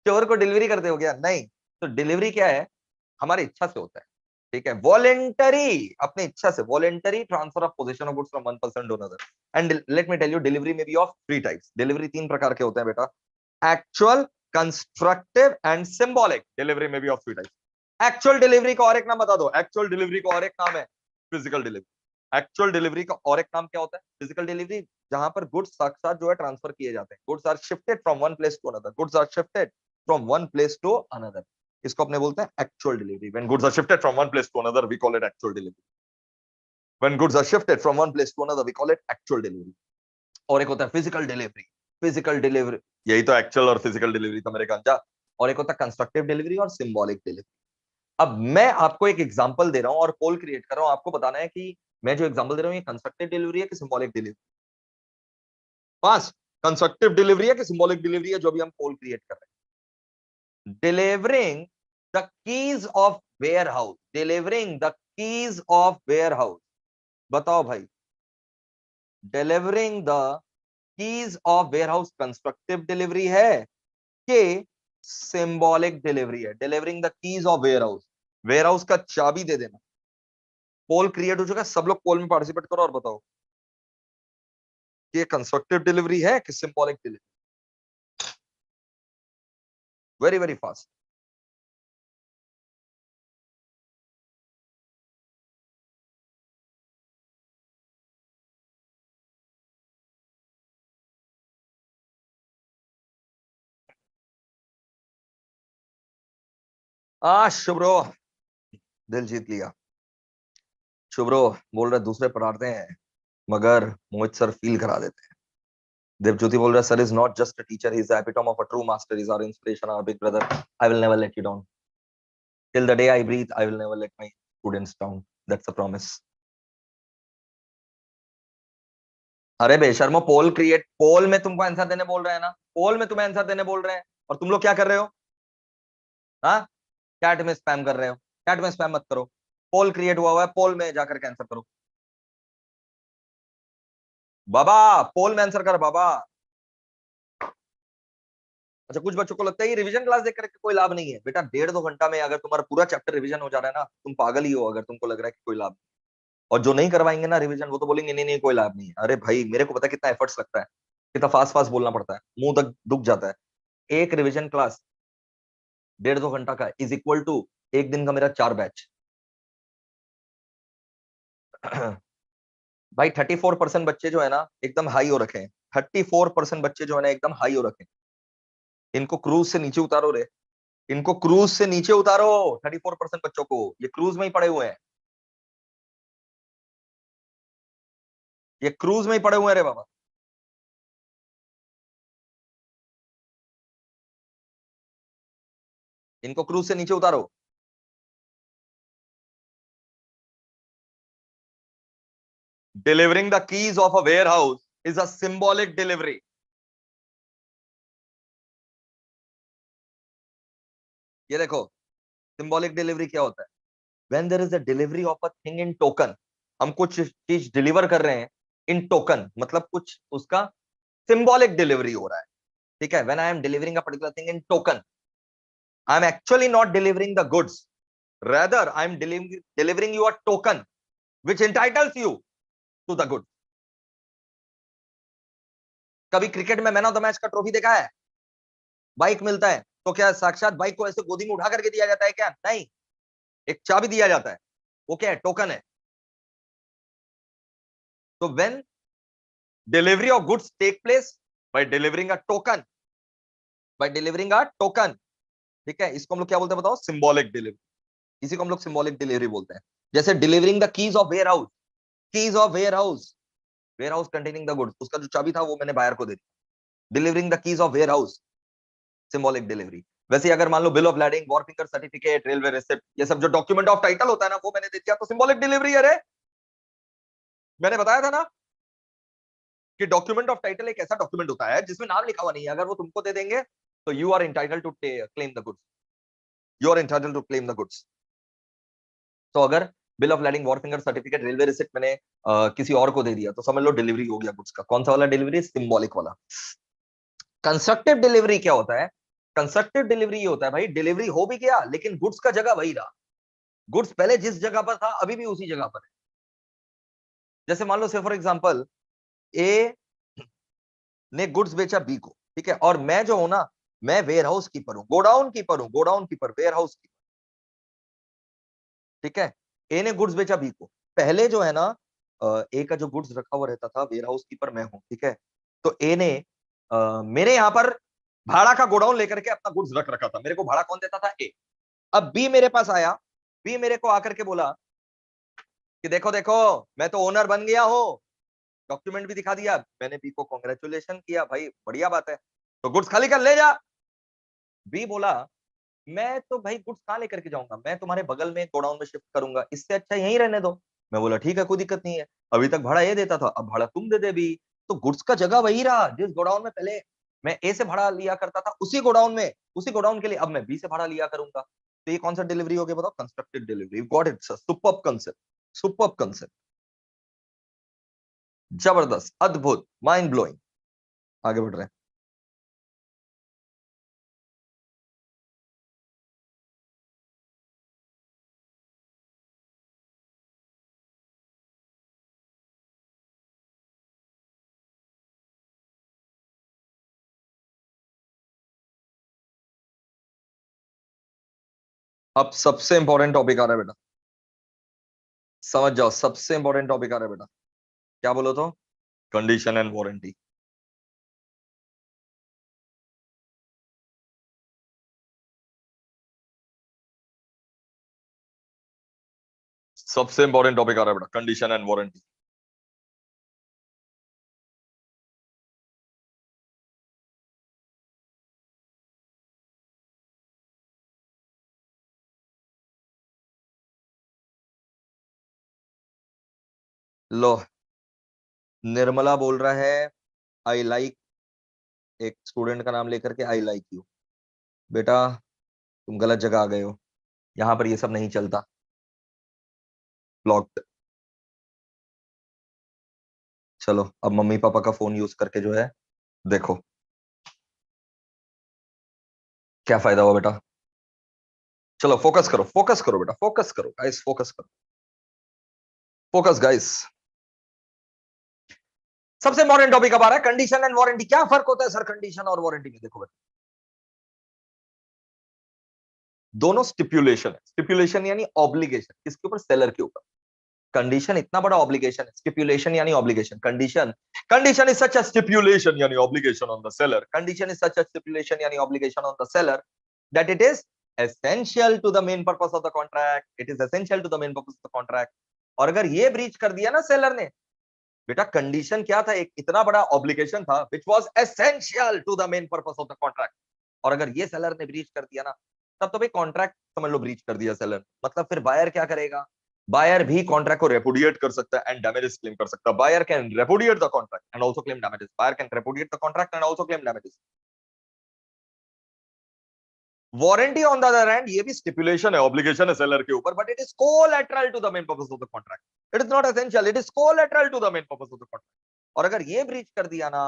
चोर को डिलीवरी करते हो गया, नहीं। तो डिलीवरी क्या है? हमारी इच्छा से होता है, ठीक है, वॉलेंटरी, अपनी इच्छा से, voluntary transfer of position of goods from one person to another. And let me tell you, delivery में be of three types, delivery तीन प्रकार के होते हैं बेटा, actual, constructive and symbolic. Delivery में भी of three types. Actual delivery का और एक नाम बता दो, एक्चुअल डिलीवरी का और एक नाम है फिजिकल डिलीवरी। एक्चुअल डिलीवरी का और एक नाम क्या होता है? फिजिकल डिलीवरी, जहां पर गुड्स साक्षात जो है ट्रांसफर किए जाते हैं। Goods are shifted from one place to another, goods are shifted from one place to another, इसको अपने बोलते हैं actual delivery. When goods are shifted from one place to another we call it actual delivery. When goods are shifted from one place to another we call it actual delivery. और एक होता है physical delivery. Physical delivery, यही तो actual और physical delivery था मेरे गांजा। और एक होता है कंस्ट्रक्टिव डिलीवरी और सिंबॉलिक डिलीवरी। अब मैं आपको एक एग्जांपल दे रहा हूं और पोल क्रिएट कर रहा हूं, आपको बताना है कि मैं जो एग्जांपल दे रहा हूं ये कंस्ट्रक्टिव डिलीवरी है कि सिंबॉलिक डिलीवरी। पास, कंस्ट्रक्टिव डिलीवरी है कि सिंबॉलिक डिलीवरी है जो अभी हम पोल क्रिएट कर रहे हैं। Delivering the keys of warehouse, delivering the keys of warehouse, बताओ भाई, delivering the keys of warehouse constructive delivery है कि सिंबॉलिक डिलीवरी है? Delivering the keys of warehouse का चाबी दे देना। पोल क्रिएट हो चुका है, सब लोग पोल में पार्टिसिपेट करो और बताओ कि ये कंस्ट्रक्टिव डिलीवरी है कि symbolic delivery. Very very fast. Shubhro, दिल जीत लिया। शुभ्रो बोल रहे दूसरे पढ़ाते हैं मगर मोहित सर फील करा देते हैं। देवज्योति बोल रहा है sir is not just a teacher, he is the epitome of a true master, is our inspiration, our big brother, I will never let you down, till the day I breathe I will never let my students down, that's a promise. अरे बेशर्मो, पोल create, पोल में तुमको answer देने बोल रहे हैं ना, पोल में तुम्हें आंसर देने बोल रहे हैं और तुम लोग क्या कर रहे हो? हाँ, चैट में स्पैम कर रहे हो। चैट में स्पैम मत करो, पोल क्रिएट हुआ है, पोल में जाकर के आंसर करो बाबा, पोल में आंसर कर बाबा। अच्छा, कुछ बच्चों को लगता है ये रिवीजन क्लास देख करके कोई लाभ नहीं है। बेटा 1.5-2 घंटा में अगर तुम्हारा पूरा चैप्टर रिवीजन हो जा रहा है ना, तुम पागल ही हो अगर तुमको लग रहा है कि कोई लाभ नहीं। और जो नहीं करवाएंगे ना रिवीजन, वो तो बोलेंगे नहीं नहीं कोई लाभ नहीं है। अरे भाई मेरे को पता है कितना एफर्ट्स लगता है, कितना फास्ट फास्ट बोलना पड़ता है, मुंह तक दुख जाता है। एक रिवीजन क्लास 1.5-2 घंटा का इज इक्वल टू एक दिन का मेरा 4 बैच। भाई 34% बच्चे जो है ना एकदम हाई हो रखे हैं, 34% बच्चे जो है ना एकदम हाई हो रखे हैं। इनको क्रूज से नीचे उतारो रे, इनको क्रूज से नीचे उतारो। 34% बच्चों को, ये क्रूज में ही पड़े हुए हैं, ये क्रूज में ही पड़े हुए हैं रे बाबा। इनको क्रूज से नीचे उतारो। Delivering the keys of a warehouse is a symbolic delivery. ये देखो, सिंबॉलिक डिलीवरी क्या होता है? When there is a delivery of a thing in token, हम कुछ चीज डिलीवर कर रहे हैं इन टोकन, मतलब कुछ उसका सिंबॉलिक डिलीवरी हो रहा है। ठीक है, when I am delivering a particular thing in token, I am actually not delivering the goods, rather I am delivering you a token which entitles you to the good। कभी cricket में man of the match का trophy देखा है? Bike मिलता है तो क्या साक्षात बाइक को ऐसे गोदी में उठा करके दिया जाता है क्या? नहीं, एक चाबी दिया जाता है, वो क्या है? टोकन है। तो when delivery of goods take place by delivering a token, by delivering a token, ठीक है, इसको हम लोग क्या बोलते हैं बताओ? Symbolic delivery. इसी को हम लोग सिंबॉलिक डिलीवरी बोलते हैं। जैसे delivering the keys of warehouse, keys of warehouse containing the goods, उसका जो चाबी था वो मैंने बायर को दे दी। Delivering the keys of warehouse, symbolic delivery. वैसे ही अगर मान लो bill of lading, wharfinger certificate, railway receipt, ये सब जो डॉक्यूमेंट ऑफ टाइटल होता है ना, वो मैंने दे दिया तो सिंबॉलिक डिलीवरी है रे। मैंने बताया था ना कि डॉक्यूमेंट ऑफ टाइटल एक ऐसा डॉक्यूमेंट होता है जिसमें नाम लिखा हुआ नहीं है, अगर वो तुमको दे देंगे तो you are entitled to claim the goods, you are entitled to claim the goods. तो अगर bill of lading, wharfinger certificate, railway receipt मैंने किसी और को दे दिया तो समझ लो डिलीवरी हो गया गुड्स का। कौन सा वाला डिलीवरी? सिंबॉलिक वाला। कंस्ट्रक्टिव डिलीवरी क्या होता है? कंस्ट्रक्टिव डिलीवरी ये होता है भाई, डिलीवरी हो भी गया लेकिन गुड्स का जगह वही रहा, गुड्स पहले जिस जगह पर था अभी भी उसी जगह पर है। जैसे मान लो से फॉर एग्जांपल ए ने गुड्स बेचा बी को, ठीक है, और मैं जो हूं ना, मैं वेयर हाउस कीपर हूं, गोडाउन कीपर हूं, godown keeper, warehouse keeper, ठीक है। ए ने गुड्स बेचा बी को, पहले जो है ना, ए का जो गुड्स रखा हुआ रहता था, वेयर हाउस कीपर मैं हूं, ठीक है। तो ए ने मेरे यहाँ पर भाड़ा का गोडाउन लेकर के अपना गुड्स रख रखा था। मेरे को भाड़ा कौन देता था? ए। अब बी मेरे पास आया, बी मेरे को आकर के बोला कि देखो देखो, मैं तो ओनर बन गया हूँ, डॉक्यूमेंट भी दिखा दिया। मैंने बी को कॉन्ग्रेचुलेशन किया, भाई बढ़िया बात है, तो गुड्स खाली कर ले जा। बी बोला मैं तो भाई गुड्स कहाँ लेकर के जाऊंगा, मैं तुम्हारे बगल में गोडाउन में शिफ्ट करूंगा, इससे अच्छा यहीं रहने दो। मैं बोला ठीक है, कोई दिक्कत नहीं है। अभी तक भाड़ा ये देता था, अब भाड़ा तुम दे दे भी। तो गुड्स का जगह वही रहा, जिस गोडाउन में पहले मैं ए से भाड़ा लिया करता था, उसी गोडाउन में, उसी गोडाउन के लिए अब मैं बी से भाड़ा लिया करूंगा। तो ये कौन सा डिलीवरी हो गया बताओ? Constructed delivery. Got it sir, superb concept, superb concept, जबरदस्त, अद्भुत, माइंड ब्लोइंग। आगे बढ़ रहे हैं। अब सबसे इंपॉर्टेंट टॉपिक आ रहा है बेटा, समझ जाओ, सबसे इंपॉर्टेंट टॉपिक आ रहा है बेटा। क्या बोलो तो? Condition and warranty. सबसे इंपॉर्टेंट टॉपिक आ रहा है बेटा, कंडीशन एंड वारंटी। लो, निर्मला बोल रहा है आई लाइक, एक स्टूडेंट का नाम लेकर के, आई लाइक यू। बेटा तुम गलत जगह आ गए हो, यहां पर ये सब नहीं चलता। ब्लॉक्ड। चलो अब मम्मी पापा का फोन यूज करके जो है, देखो क्या फायदा हुआ बेटा। चलो फोकस करो, फोकस करो बेटा, फोकस करो गाइस, फोकस करो, फोकस गाइस। सबसे इंपॉर्टेंट टॉपिक अब आ रहा है, कंडीशन एंड वारंटी। क्या फर्क होता है सर कंडीशन और वारंटी में? देखो बेटा, दोनों स्टिपुलेशन है। स्टिपुलेशन यानी ऑब्लिगेशन, किसके ऊपर? सेलर के ऊपर। कंडीशन इतना बड़ा ऑब्लिगेशन है, स्टिपुलेशन यानी obligation. Condition, condition is such a stipulation यानी obligation on the seller. Condition is such a stipulation यानी obligation on the seller that it is essential to the main purpose of the contract, it is essential to the main purpose of the contract। और अगर ये breach कर दिया ना seller ने, बेटा condition क्या था? एक इतना बड़ा ऑब्लिगेशन था which was essential to the main purpose of the contract, और अगर ये सेलर ने ब्रीच कर दिया ना, तब तो भाई कॉन्ट्रैक्ट समझ लो ब्रीच कर दिया सेलर। मतलब फिर बायर क्या करेगा? बायर भी कॉन्ट्रैक्ट को रेपुडिएट कर सकता है एंड डैमेजेस क्लेम कर सकता है। Buyer can repudiate the contract and also claim damages. Buyer can repudiate the contract and also claim damages. Warranty on the other hand, ये भी स्टिपुलेशन है, ऑब्लिगेशन है सेलर के ऊपर, but it is collateral to the main purpose of the contract. It is not essential, it is collateral to the main purpose of the contract. और अगर ये breach कर दिया ना,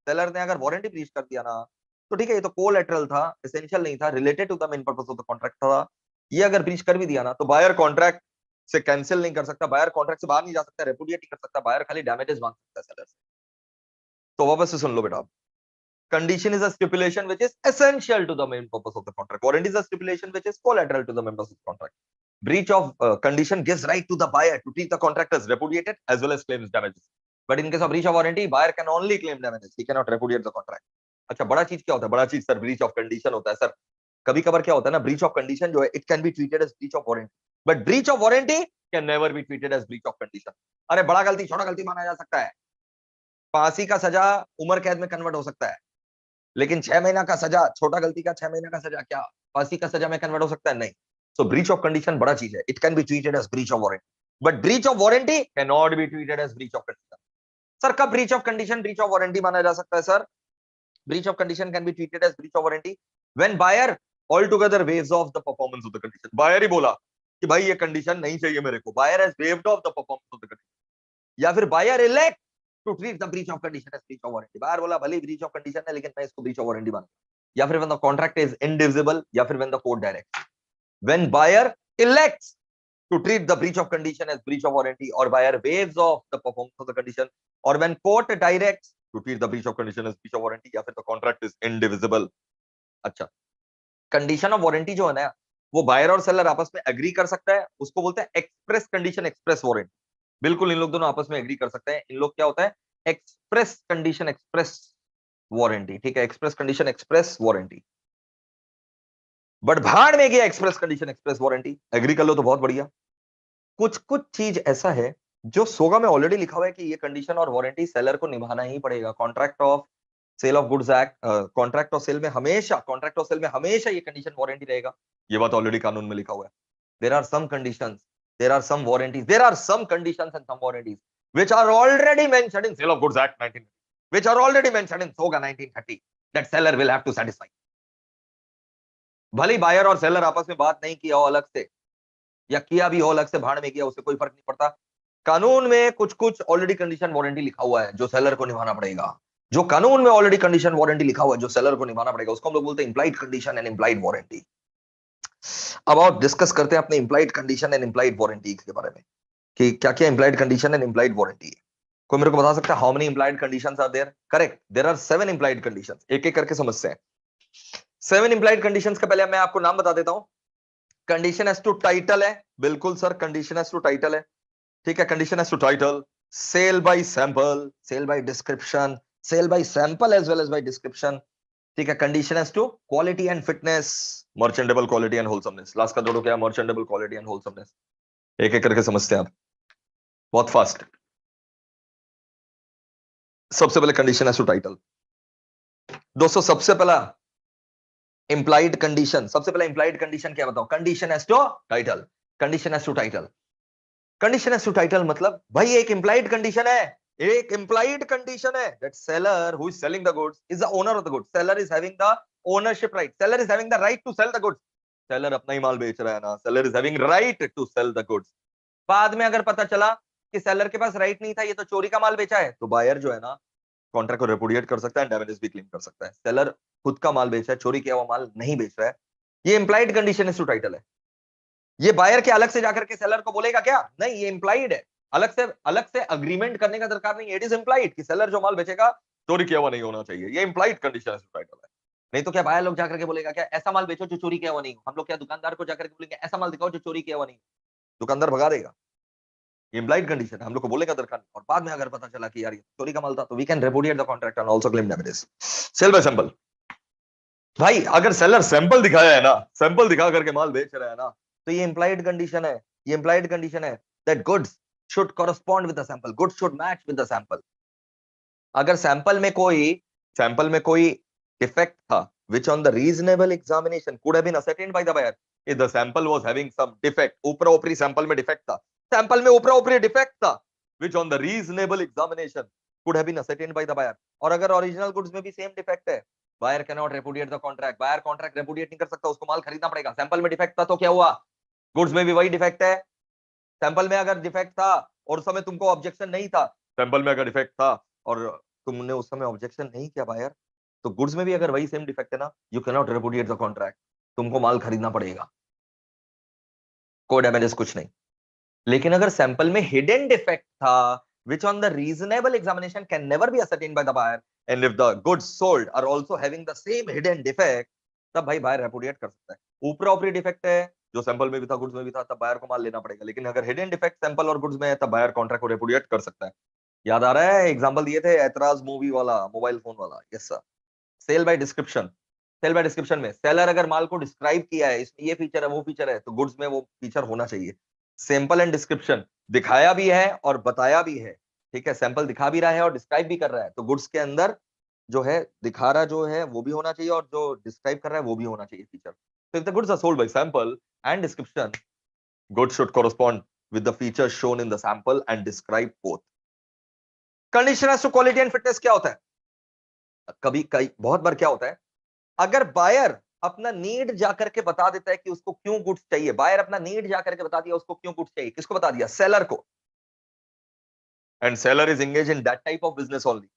सेलर ने अगर वारंटी ब्रीच कर दिया ना, तो ठीक है, ये तो कोलैटरल था, एसेंशियल नहीं था, related to the main purpose of the contract था। ये अगर ब्रीच कर भी दिया ना, तो बायर कॉन्ट्रैक्ट से कैंसिल नहीं कर सकता, बायर कॉन्ट्रैक्ट से बाहर नहीं जा सकता, रेपुडिएट नहीं कर सकता, बायर खाली डैमेजेस मांग सकता है सेलर से। तो वापस से सुन लो बेटा, condition is a stipulation which is essential to the main purpose of the contract. Warranty is a stipulation which is collateral to the members of the contract. Breach of condition gives right to the buyer to treat the contract as repudiated as well as claims damages. But in case of breach of warranty, buyer can only claim damages. He cannot repudiate the contract. अच्छा, बड़ा चीज क्या होता है? बड़ा चीज sir breach of condition होता है सर। कभी कभार क्या होता है ना, ब्रीच ऑफ कंडीशन जो है, it can be treated as breach of warranty, but breach of warranty can never be treated as breach of condition. अरे बड़ा गलती छोटा गलती माना जा सकता है, फांसी का सजा उम्र कैद में कन्वर्ट हो सकता है, लेकिन 6 महीना का सजा, छोटा गलती का 6 महीना का सजा क्या फांसी का सजा में कन्वर्ट हो सकता है? नहीं। सो ब्रीच ऑफ कंडीशन बड़ा चीज है, it can be treated as breach of warranty, but breach of warranty can not be treated as breach of condition. Sir कब breach of condition breach of warranty माना जा सकता है sir? Breach of condition can be treated as breach of warranty when buyer all together waives of the performance of the condition. Buyer ही बोला कि भाई ये कंडीशन नहीं चाहिए मेरे को, buyer has waived off the performance of the condition. या फिर buyer elect to treat the breach of condition as breach of warranty, buyer बोला भले ब्रीच ऑफ कंडीशन है लेकिन मैं इसको ब्रीच ऑफ वारंटी मानूंगा। या फिर when the contract is indivisible, या फिर when the court directs, when buyer elects to treat the breach of condition as breach of warranty, or buyer waives off the performance of the condition, or when court directs to treat the breach of condition as breach of warranty, या फिर the contract is indivisible। अच्छा, condition of warranty जो है ना, वो buyer और seller आपस में एग्री कर सकता है, उसको बोलते हैं एक्सप्रेस कंडीशन, एक्सप्रेस वारंटी। बिल्कुल इन लोग दोनों आपस में एग्री कर सकते हैं। इन लोग क्या होता है, एक्सप्रेस कंडीशन एक्सप्रेस वारंटी, ठीक है, express condition express warranty. But भाड़ में गया express condition express warranty, agree कर लो तो बहुत बढ़िया। कुछ कुछ चीज ऐसा है जो सोगा में ऑलरेडी लिखा हुआ है कि ये कंडीशन और वारंटी सेलर को निभाना ही पड़ेगा। Contract of sale of goods act, contract of sale में हमेशा, कॉन्ट्रैक्ट ऑफ सेल में हमेशा ये कंडीशन वारंटी रहेगा। ये बात ऑलरेडी कानून में लिखा हुआ है। There are some conditions, there are some warranties, there are some conditions and some warranties which are already mentioned in Sale of Goods Act 19, which are already mentioned in SOGA 1930 that seller will have to satisfy। भले buyer और seller आपस में बात नहीं किया हो अलग से, या किया भी हो अलग से, भाड़ में किया, उससे कोई फर्क नहीं पड़ता। कानून में कुछ कुछ ऑलरेडी कंडीशन वारंटी लिखा हुआ है जो सेलर को निभाना पड़ेगा। जो कानून में ऑलरेडी कंडीशन वारंटी लिखा हुआ है जो सेलर को निभाना पड़ेगा, उसको हम लोग बोलते हैं implied condition and implied warranty. अब आप डिस्कस करते हैं अपने implied condition and implied warranty के बारे में कि क्या क्या implied condition and implied warranty है। कोई मेरे को बता सकता है how many implied conditions are there? Correct, there are 7 implied conditions. एक एक करके समझते हैं। 7 इंप्लाइड कंडीशंस का पहले मैं आपको नाम बता देता हूं। कंडीशन एज टू टाइटल है, बिल्कुल sir, condition as to title है, ठीक है। Condition as to title, sale by sample, sale by description, sale by sample as well as by description, ठीक है। Condition as to quality and fitness, merchantable quality and wholesomeness. Last का जोड़ो क्या है? Merchantable quality and wholesomeness. एक एक करके समझते हैं आप, बहुत फास्ट। सबसे पहले कंडीशन एज टू टाइटल। दोस्तों सबसे पहला इंप्लाइड कंडीशन, सबसे पहला इंप्लाइड कंडीशन क्या बताओ? Condition as to title. Condition as to title, condition as to title मतलब भाई एक इंप्लाइड कंडीशन है, एक इंप्लाइड कंडीशन है that seller who is selling the goods is the owner of the goods. Seller is having the ownership right, seller is having the right to sell the goods. Seller अपना ही माल बेच रहा है ना, seller is having right to sell the goods. बाद में अगर पता चला कि सेलर के पास राइट नहीं था, ये तो चोरी का माल बेचा है, तो बायर जो है ना कॉन्ट्रैक्ट को रेपुडिएट कर सकता है, डैमेजेस भी क्लेम कर सकता है। सेलर खुद का माल बेच रहा है, चोरी किया हुआ माल नहीं बेच रहा है। ये implied condition is to title है। ये बायर के अलग से जाकर के सेलर को बोलेगा क्या? नहीं, ये इंप्लाइड है। अलग से अग्रीमेंट करने का दरकार नहीं है। इट इज इंप्लाइड कि सेलर जो माल बेचेगा चोरी किया हुआ नहीं होना चाहिए। ये implied condition is to title है। नहीं तो क्या बायर लोग जाकर के बोलेगा क्या ऐसा माल बेचो जो चोरी किया हुआ नहीं हो? हम लोग क्या दुकानदार को जाकर के बोलेंगे ऐसा माल दिखाओ जो चोरी किया हुआ नहीं हो? दुकानदार भगा देगा। इम्प्लाइड कंडीशन है, हम लोग को बोलेगा दरकार, और बाद में अगर पता चला कि यार ये चोरी का माल था, तो we can repudiate the contract and also claim damages. Sale by sample, भाई अगर सेलर सैंपल दिखाया है ना, सैंपल दिखा करके माल बेच रहा है ना, तो ये इंप्लाइड कंडीशन है। ये इंप्लाइड कंडीशन है that goods should correspond with the sample, goods should match with the sample. अगर सैंपल में कोई डिफेक्ट था which on the reasonable examination could have been ascertained by the buyer, if the sample was having some defect, ऊपरा ऊपरी sample में defect था, sample में ऊपरा ऊपरी डिफेक्ट था which on the reasonable examination could have been ascertained by the buyer, और अगर ओरिजिनल गुड्स में भी सेम डिफेक्ट है, buyer can not repudiate the contract. Buyer contract repudiate नहीं कर सकता, उसको माल खरीदना पड़ेगा। सैंपल में डिफेक्ट था तो क्या हुआ? गुड्स में भी वही डिफेक्ट है। सैंपल में अगर डिफेक्ट था और उस समय तुमको ऑब्जेक्शन नहीं था, सैंपल में अगर डिफेक्ट था और तुमने उस समय ऑब्जेक्शन नहीं किया बायर, तो गुड्स में भी अगर वही सेम डिफेक्ट है ना, you can not repudiate the contract, तुमको माल खरीदना पड़ेगा। कोई डैमेजेस कुछ नहीं। लेकिन अगर सैंपल में हिडन डिफेक्ट था which on the reasonable examination can never be ascertained by the buyer, and if the goods sold are also having the same hidden defect, तब भाई बायर रेपुडिएट कर सकता है। ऊपरा ऊपरी डिफेक्ट है जो सैंपल में भी था गुड्स में भी था, तब बायर को माल लेना पड़ेगा। लेकिन अगर हिडन डिफेक्ट सैंपल और गुड्स में है, तब बायर कॉन्ट्रैक्ट को रेपुडिएट कर सकता है। याद आ रहा है एग्जांपल दिए थे ऐतराज मूवी वाला, मोबाइल फोन वाला? Yes sir. Sale by description, sale by description में सेलर अगर माल को डिस्क्राइब किया है, इसमें ये फीचर है वो फीचर है, तो गुड्स में वो फीचर होना चाहिए। सैंपल एंड डिस्क्रिप्शन, दिखाया भी है और बताया भी है, ठीक है। सैंपल दिखा भी रहा है और डिस्क्राइब भी कर रहा है, तो गुड्स के अंदर जो है दिखा रहा जो है वो भी होना चाहिए और जो डिस्क्राइब कर रहा है वो भी होना चाहिए फीचर। तो if the goods are sold by sample and description, goods should correspond with the features shown in the sample and describe both. Condition as to quality and fitness क्या होता है? कभी कई बहुत बार क्या होता है, अगर बायर अपना नीड जाकर के बता देता है कि उसको क्यों गुड्स चाहिए, बायर अपना नीड जाकर के बता दिया उसको क्यों गुड्स चाहिए, किसको बता दिया? सेलर को। And seller is engage in that type of business only,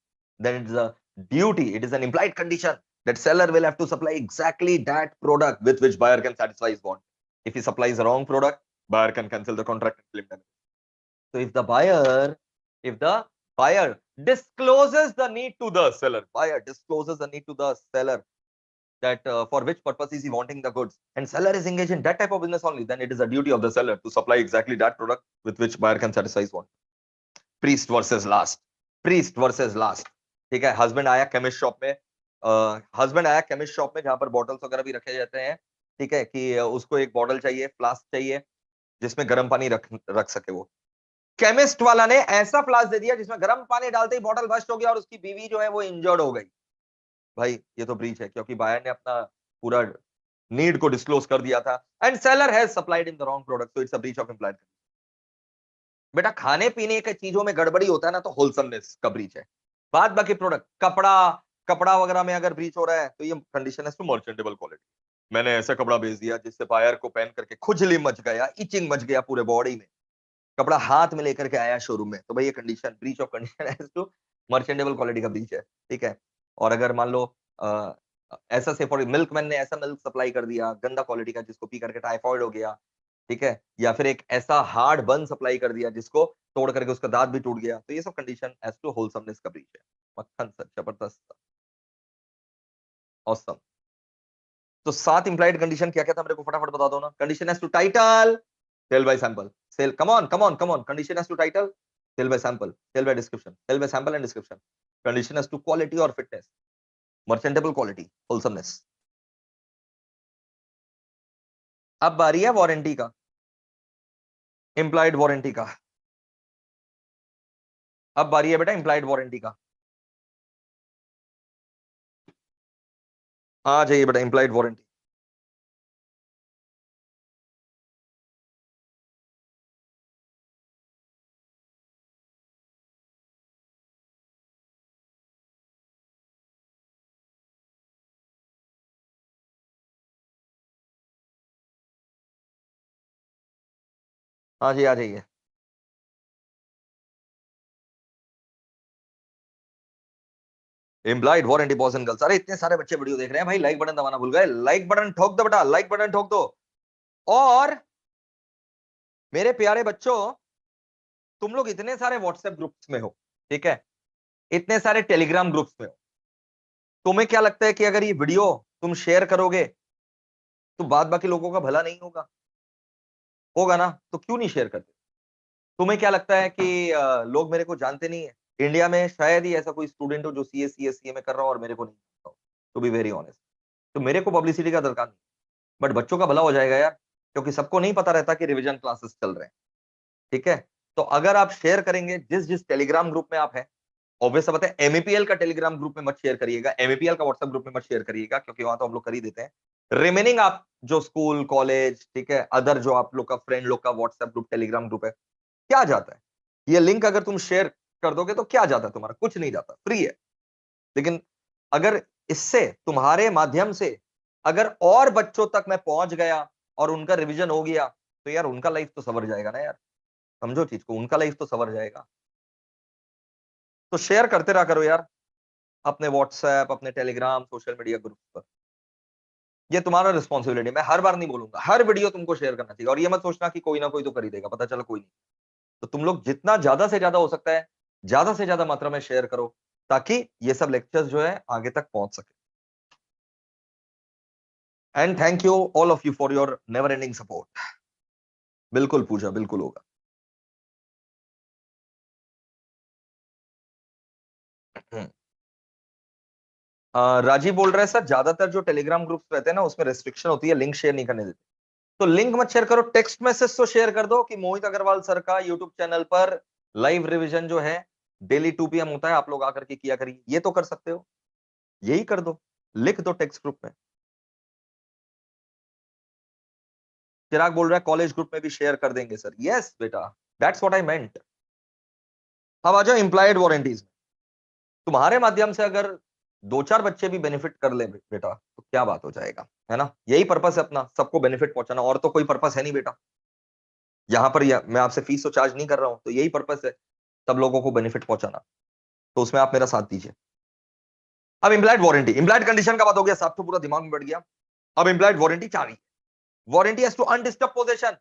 then it is a duty, it is an implied condition that seller will have to supply exactly that product with which buyer can satisfy his want. If he supplies the wrong product, buyer can cancel the contract and claim damage. So if the buyer discloses the need to the seller, buyer discloses the need to the seller that for which purpose is he wanting the goods, and seller is engaged in that type of business only, then it is a duty of the seller to supply exactly that product with which buyer can satisfy his want. Priest versus last, priest versus last. ठीक है, husband आया chemist shop में, husband आया chemist shop में जहां पर bottles वगैरह भी रखे जाते हैं। ठीक है, कि उसको एक बॉटल चाहिए, फ्लास्क चाहिए जिसमें गर्म पानी रख रख सके वो। केमिस्ट वाला ने ऐसा फ्लास्क दे दिया जिसमें गर्म पानी डालते ही बॉटल बस्ट हो गया और उसकी बीवी जो है वो इंजर्ड हो गई। भाई ये तो ब्रीच है, क्योंकि बायर ने अपना पूरा नीड को डिस्क्लोज कर दिया था and seller has supplied in the wrong product, so it's a breach of implied. बेटा खाने पीने के चीजों में गड़बड़ी होता है ना, तो होलसमनेस का ब्रीच है। बाद बाकी प्रोडक्ट, कपड़ा, कपड़ा वगैरह में अगर ब्रीच हो रहा है तो ये कंडीशन है टू मर्चेंटेबल क्वालिटी। मैंने ऐसा कपड़ा भेज दिया जिससे बायर को पहन करके खुजली मच गया, इचिंग मच गया पूरे बॉडी में, कपड़ा हाथ में लेकर के आया शोरूम में, तो भाई ये कंडीशन, ब्रीच ऑफ कंडीशन है टू मर्चेंटेबल क्वालिटी का ब्रीच है। ठीक है, और अगर मान लो ऐसा से फॉर मिल्कमैन ने ऐसा मिल्क सप्लाई कर दिया गंदा क्वालिटी का जिसको पी करके टाइफॉइड हो गया, ठीक है, या फिर एक ऐसा हार्ड बन सप्लाई कर दिया जिसको तोड़ करके उसका दांत भी टूट गया, तो ये सब कंडीशन एज टू होलसमनेस का ब्रीच है। मक्खन सर, जबरदस्त, ऑसम। तो 7 इंप्लाइड कंडीशन क्या क्या था मेरे को फटाफट बता दो ना। Condition as to title, sale by sample, sale, come on come on come on. Condition as to title, sale by sample, sale by description, sale by sample and description. Condition as to quality और fitness, merchantable quality, wholesomeness. अब बारी है warranty का, implied warranty का। अब बारी है बेटा इंप्लाइड वारंटी का। आ जाइए बेटा इंप्लाइड वारंटी। हाँ जी, आ जाइए। Implied warranty boys and girls. अरे इतने सारे बच्चे वीडियो देख रहे हैं भाई, लाइक बटन दबाना भूल गए। लाइक बटन ठोक दो बेटा, लाइक बटन ठोक दो। और मेरे प्यारे बच्चों, तुम लोग इतने सारे व्हाट्सएप ग्रुप्स में हो, ठीक है, इतने सारे टेलीग्राम ग्रुप्स में हो, तुम्हें क्या लगता है कि अगर ये वीडियो तुम शेयर करोगे तो बाद बाकी लोगों का भला नहीं होगा? होगा ना, तो क्यों नहीं शेयर करते? तुम्हें क्या लगता है कि लोग मेरे को जानते नहीं है? इंडिया में शायद ही ऐसा कोई स्टूडेंट हो जो सीए में कर रहा हो और मेरे को नहीं जानता हो, टू बी वेरी ऑनेस्ट। तो मेरे को पब्लिसिटी का दरकार नहीं, बट बच्चों का भला हो जाएगा यार, क्योंकि सबको नहीं पता रहता कि रिवीजन क्लासेस चल रहे हैं। ठीक है, तो अगर आप शेयर करेंगे जिस जिस टेलीग्राम ग्रुप में आप हैं, ऑब्वियस बात है एमईपीएल का टेलीग्राम ग्रुप में मत शेयर करिएगा, एमईपीएल का व्हाट्सएप ग्रुप में मत शेयर करिएगा, क्योंकि वहां तो हम लोग कर ही देते हैं। रिमेनिंग आप जो स्कूल कॉलेज, ठीक है, अदर जो आप लोग का फ्रेंड लोग का व्हाट्सएप ग्रुप टेलीग्राम ग्रुप है, क्या जाता है? ये लिंक अगर तुम शेयर कर दोगे तो क्या जाता है तुम्हारा? कुछ नहीं जाता, फ्री है। लेकिन अगर इससे तुम्हारे माध्यम से अगर और बच्चों तक मैं पहुंच गया और उनका रिवीजन हो गया, तो यार उनका लाइफ तो सवर जाएगा ना यार। समझो चीज को, उनका लाइफ तो सवर जाएगा। तो शेयर करते रहा करो यार, अपने व्हाट्सएप, अपने टेलीग्राम, सोशल मीडिया ग्रुप पर। ये तुम्हारा रिस्पॉन्सिबिलिटी, मैं हर बार नहीं बोलूंगा, हर वीडियो तुमको शेयर करना चाहिए। और ये मत सोचना कि कोई ना कोई तो कर ही देगा, पता चला कोई नहीं। तो तुम लोग जितना ज्यादा से ज्यादा हो सकता है, ज्यादा से ज्यादा मात्रा में शेयर करो, ताकि ये सब लेक्चर्स जो है आगे तक पहुंच सके। And thank you all of you for your never ending support. बिल्कुल पूजा, बिल्कुल होगा। राजीव बोल रहा है सर, ज्यादातर जो टेलीग्राम ग्रुप्स रहते हैं ना उसमें रेस्ट्रिक्शन होती है, लिंक शेयर नहीं करने देते। तो लिंक मत शेयर करो, टेक्स्ट मैसेज तो शेयर कर दो कि मोहित अग्रवाल सर का यूट्यूब चैनल पर लाइव रिवीजन जो है डेली 2 PM होता है, आप लोग आकर के किया करिए। ये तो कर सकते हो, यही कर दो, लिख दो टेक्स्ट ग्रुप में। चिराग बोल रहा है कॉलेज ग्रुप में भी शेयर कर देंगे सर। यस बेटा, दैट्स व्हाट आई मेंट। अब आ जाओ इंप्लॉयड वारंटीज। तुम्हारे माध्यम से अगर 2-4 बच्चे भी बेनिफिट कर ले बेटा, तो क्या बात हो जाएगा, है ना? यही पर्पस है अपना, सबको बेनिफिट पहुंचाना, और तो कोई पर्पस है नहीं बेटा। यहाँ पर मैं आपसे फीस तो चार्ज नहीं कर रहा हूं, तो यही पर्पस है, सब लोगों को बेनिफिट पहुंचाना। तो उसमें आप मेरा साथ दीजिए। अब इम्प्लाइड वारंटी, इम्प्लाइड कंडीशन का बात हो गया, साहब तो पूरा दिमाग में बैठ गया। अब इम्प्लाइड वारंटी 4 है। Warranty as to undisturbed position.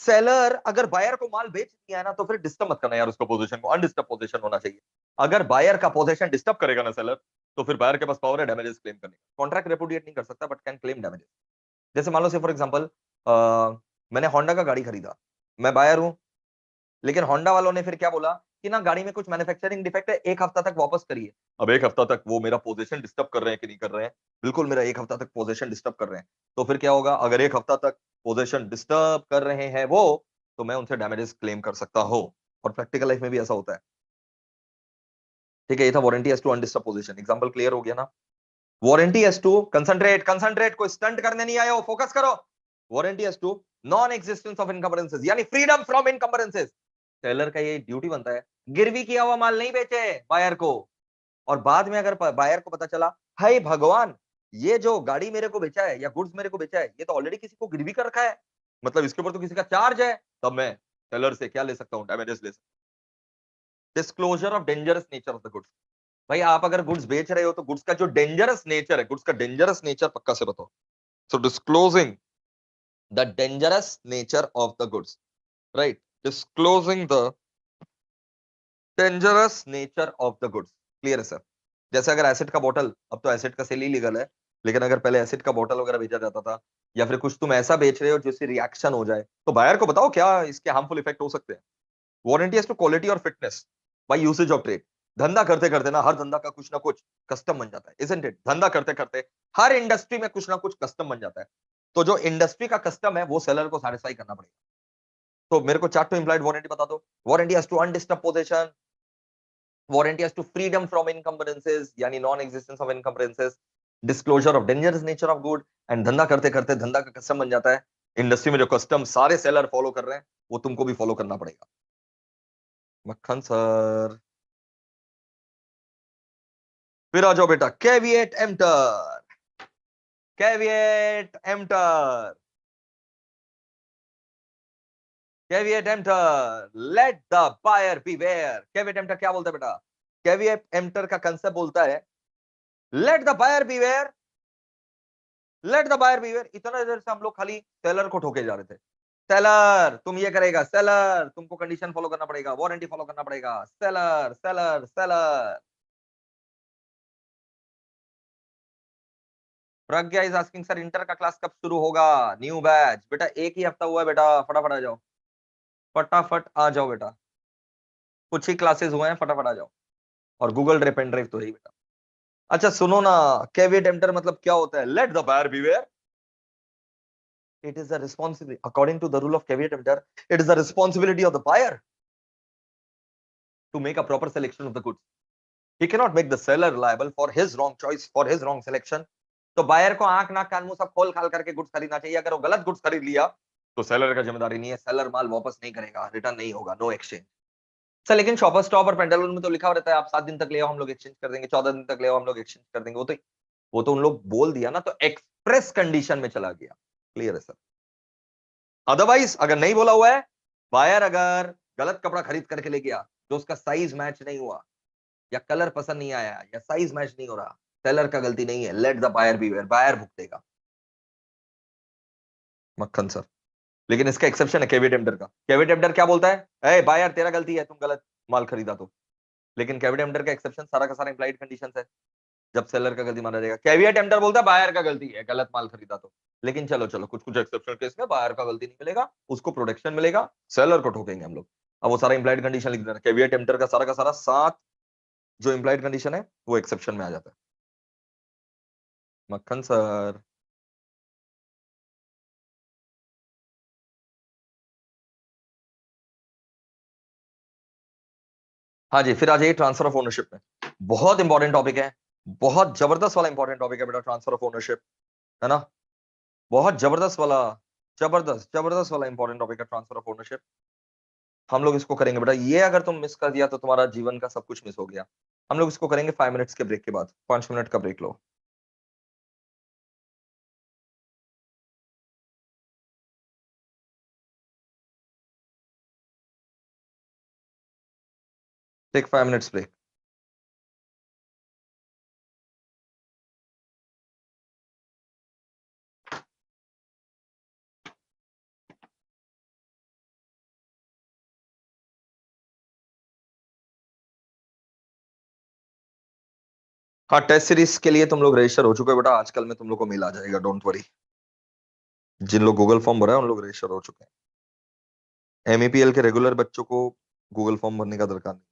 Seller अगर बायर को माल बेच दिया है ना, तो फिर डिस्टर्ब मत करना यार उसको, पोजीशन को अनडिस्टर्ब पोजीशन होना चाहिए। अगर बायर का पोजीशन डिस्टर्ब करेगा ना सेलर, तो फिर बायर के पास पावर है डैमेजेस क्लेम करने का। कॉन्ट्रैक्ट रेपुडिएट नहीं कर सकता, बट कैन क्लेम डैमेजेस। जैसे मान लो से फॉर एग्जांपल, मैंने होंडा का गाड़ी खरीदा, मैं बायर हूं, लेकिन होंडा वालों ने फिर क्या बोला कि ना गाड़ी में कुछ मैन्युफैक्चरिंग डिफेक्ट है, एक हफ्ता तक वापस करिए। अब एक हफ्ता तक वो मेरा पोजीशन डिस्टर्ब कर रहे हैं कि नहीं कर रहे हैं? बिल्कुल मेरा एक हफ्ता तक पोजीशन डिस्टर्ब कर रहे हैं। तो फिर क्या होगा, अगर एक हफ्ता तक पोजीशन डिस्टर्ब कर रहे हैं वो, तो मैं उनसे डैमेजेस क्लेम कर सकता हूं। और प्रैक्टिकल लाइफ में भी ऐसा होता है। ठीक है, ये था warranty as to undisturbed position. Example clear हो गया ना? Warranty as to concentrate, concentrate, कोई स्टंट करने नहीं आए हो, फोकस करो। Warranty as to non existence of encumbrances, यानी फ्रीडम फ्रॉम इनकम्बरेंसेस। सेलर का ये ड्यूटी बनता है, गिरवी किया हुआ माल नहीं बेचे बायर को। और बाद में अगर बायर को पता चला, हाय भगवान, ये जो गाड़ी मेरे को बेचा है या गुड्स मेरे को बेचा है, ये तो ऑलरेडी किसी को गिरवी कर रखा है, मतलब इसके ऊपर तो किसी का चार्ज है, तब मैं सेलर से क्या ले सकता हूं? डैमेजेस ले सकता हूं। Disclosure of dangerous nature of the goods. भाई आप अगर गुड्स बेच रहे हो तो गुड्स का जो डेंजरस नेचर है, गुड्स का डेंजरस नेचर पक्का से बताओ। So disclosing the dangerous nature of the goods, right? Disclosing the dangerous nature of the goods. Clear है सर? जैसे अगर एसिड का बोतल, अब तो एसिड का सेल ही लीगल है, लेकिन अगर पहले एसिड का बोतल वगैरह बेचा जाता था, या फिर कुछ तुम ऐसा बेच रहे हो जिससे रिएक्शन हो जाए, तो बायर को बताओ क्या इसके हार्मफुल इफेक्ट हो सकते हैं। वारंटी एज टू क्वालिटी और fitness by usage of trade. धंधा करते करते ना हर धंधा का कुछ ना कुछ कस्टम बन जाता है, इजंट इट? धंधा करते करते हर इंडस्ट्री में कुछ ना कुछ कस्टम बन जाता है। तो जो इंडस्ट्री का कस्टम है वो सेलर को सैटिस्फाई करना पड़ेगा। तो मेरे को चार्ट टू इंप्लाइड वारंटी बता दो। Warranty as to undisturbed possession, warranty as to freedom from encumbrances, यानी non existence of encumbrances, disclosure of dangerous nature of good, and धंधा करते करते धंधा का कस्टम बन जाता है। इंडस्ट्री में जो कस्टम सारे सेलर फॉलो कर रहे हैं, वो तुमको भी फॉलो करना पड़ेगा। मक्खन सर, फिर आ जाओ बेटा, caveat emptor, caveat emptor, caveat emptor, let the buyer beware. Caveat emptor क्या बोलता है बेटा? कैविएट एम्प्टर का कंसेप्ट बोलता है, let the buyer beware, let the buyer beware. इतना देर से हम लोग खाली सेलर को ठोके जा रहे थे। सेलर तुम ये करेगा, सेलर तुमको कंडीशन फॉलो करना पड़ेगा, वारंटी फॉलो करना पड़ेगा, seller seller seller. Pragya is asking sir inter का क्लास कब शुरू होगा? न्यू बैच बेटा एक ही हफ्ता हुआ है बेटा, फटाफट आ जाओ, फटाफट आ जाओ बेटा, कुछ ही क्लासेस हुए हैं, फटाफट आ जाओ। और गूगल ड्राइव पेन ड्राइव तो है ही बेटा। अच्छा सुनो ना, कैविएट एम्प्टर मतलब क्या होता है? Let the buyer beware, it is the responsibility according to the rule of caveat emptor, it is the responsibility of the buyer to make a proper selection of the goods. He cannot make the seller liable for his wrong choice, for his wrong selection. तो buyer को आंख नाक कान मुंह सब खोल खाल करके goods खरीदना चाहिए। अगर वो गलत गुड्स खरीद लिया तो सेलर का जिम्मेदारी नहीं है, सेलर माल वापस नहीं करेगा, रिटर्न नहीं होगा, नो एक्सचेंज। सर लेकिन शॉपर स्टॉप और पेंटालून में तो लिखा रहता है आप 7 दिन तक ले आओ हम लोग एक्सचेंज कर देंगे, 14 दिन तक ले आओ हम लोग एक्सचेंज कर देंगे। वो तो उन लोग बोल दिया ना, तो एक्सप्रेस कंडीशन में चला गया। क्लियर है सर? अदरवाइज अगर नहीं बोला हुआ है, बायर अगर गलत कपड़ा खरीद करके ले गया तो उसका साइज मैच नहीं हुआ, या कलर पसंद नहीं आया, या साइज मैच नहीं हो रहा, सेलर का गलती नहीं है, let the buyer beware, buyer भुगतेगा। मक्खन सर, लेकिन इसका एक्सेप्शन है कैविएट एम्प्टर का। कैविएट एम्प्टर क्या बोलता है? ए बायर तेरा गलती है, तुम गलत माल खरीदा तो। लेकिन कैविएट एम्प्टर का एक्सेप्शन सारा का सारा इंप्लाइड कंडीशंस है, जब सेलर का गलती माना जाएगा। कैविएट एम्प्टर बोलता है बायर का गलती है, गलत माल खरीदा तो। लेकिन चलो चलो कुछ कुछ एक्सेप्शन केस में बायर का गलती नहीं मिलेगा, उसको प्रोटेक्शन मिलेगा, सेलर को ठोकेंगे हम लोग। अब वो सारा इंप्लाइड कंडीशन लिख देना, कैविएट एम्प्टर का सारा 7 जो इंप्लाइड कंडीशन है वो एक्सेप्शन में आ जाता है। मक्खन सर, हाँ जी, फिर आ जाइए ट्रांसफर ऑफ ओनरशिप में। बहुत इंपॉर्टेंट टॉपिक है, बहुत जबरदस्त वाला इंपॉर्टेंट टॉपिक है बेटा, ट्रांसफर ऑफ ओनरशिप, है ना? बहुत जबरदस्त वाला, जबरदस्त जबरदस्त वाला इंपॉर्टेंट टॉपिक है ट्रांसफर ऑफ ओनरशिप। हम लोग इसको करेंगे बेटा, ये अगर तुम मिस कर दिया तो तुम्हारा जीवन का सब कुछ मिस हो गया। हम लोग इसको करेंगे 5 मिनट्स के ब्रेक के बाद, 5 मिनट का ब्रेक लो। Take 5 minutes break. हाँ, टेस्ट सीरीज के लिए तुम लोग रजिस्टर हो चुके हो बेटा, आजकल में तुम लोग को मेल आ जाएगा, डोंट वरी। जिन लोग गूगल फॉर्म भरा है उन लोग रजिस्टर हो चुके हैं। एमईपीएल के रेगुलर बच्चों को गूगल फॉर्म भरने का दरकार नहीं।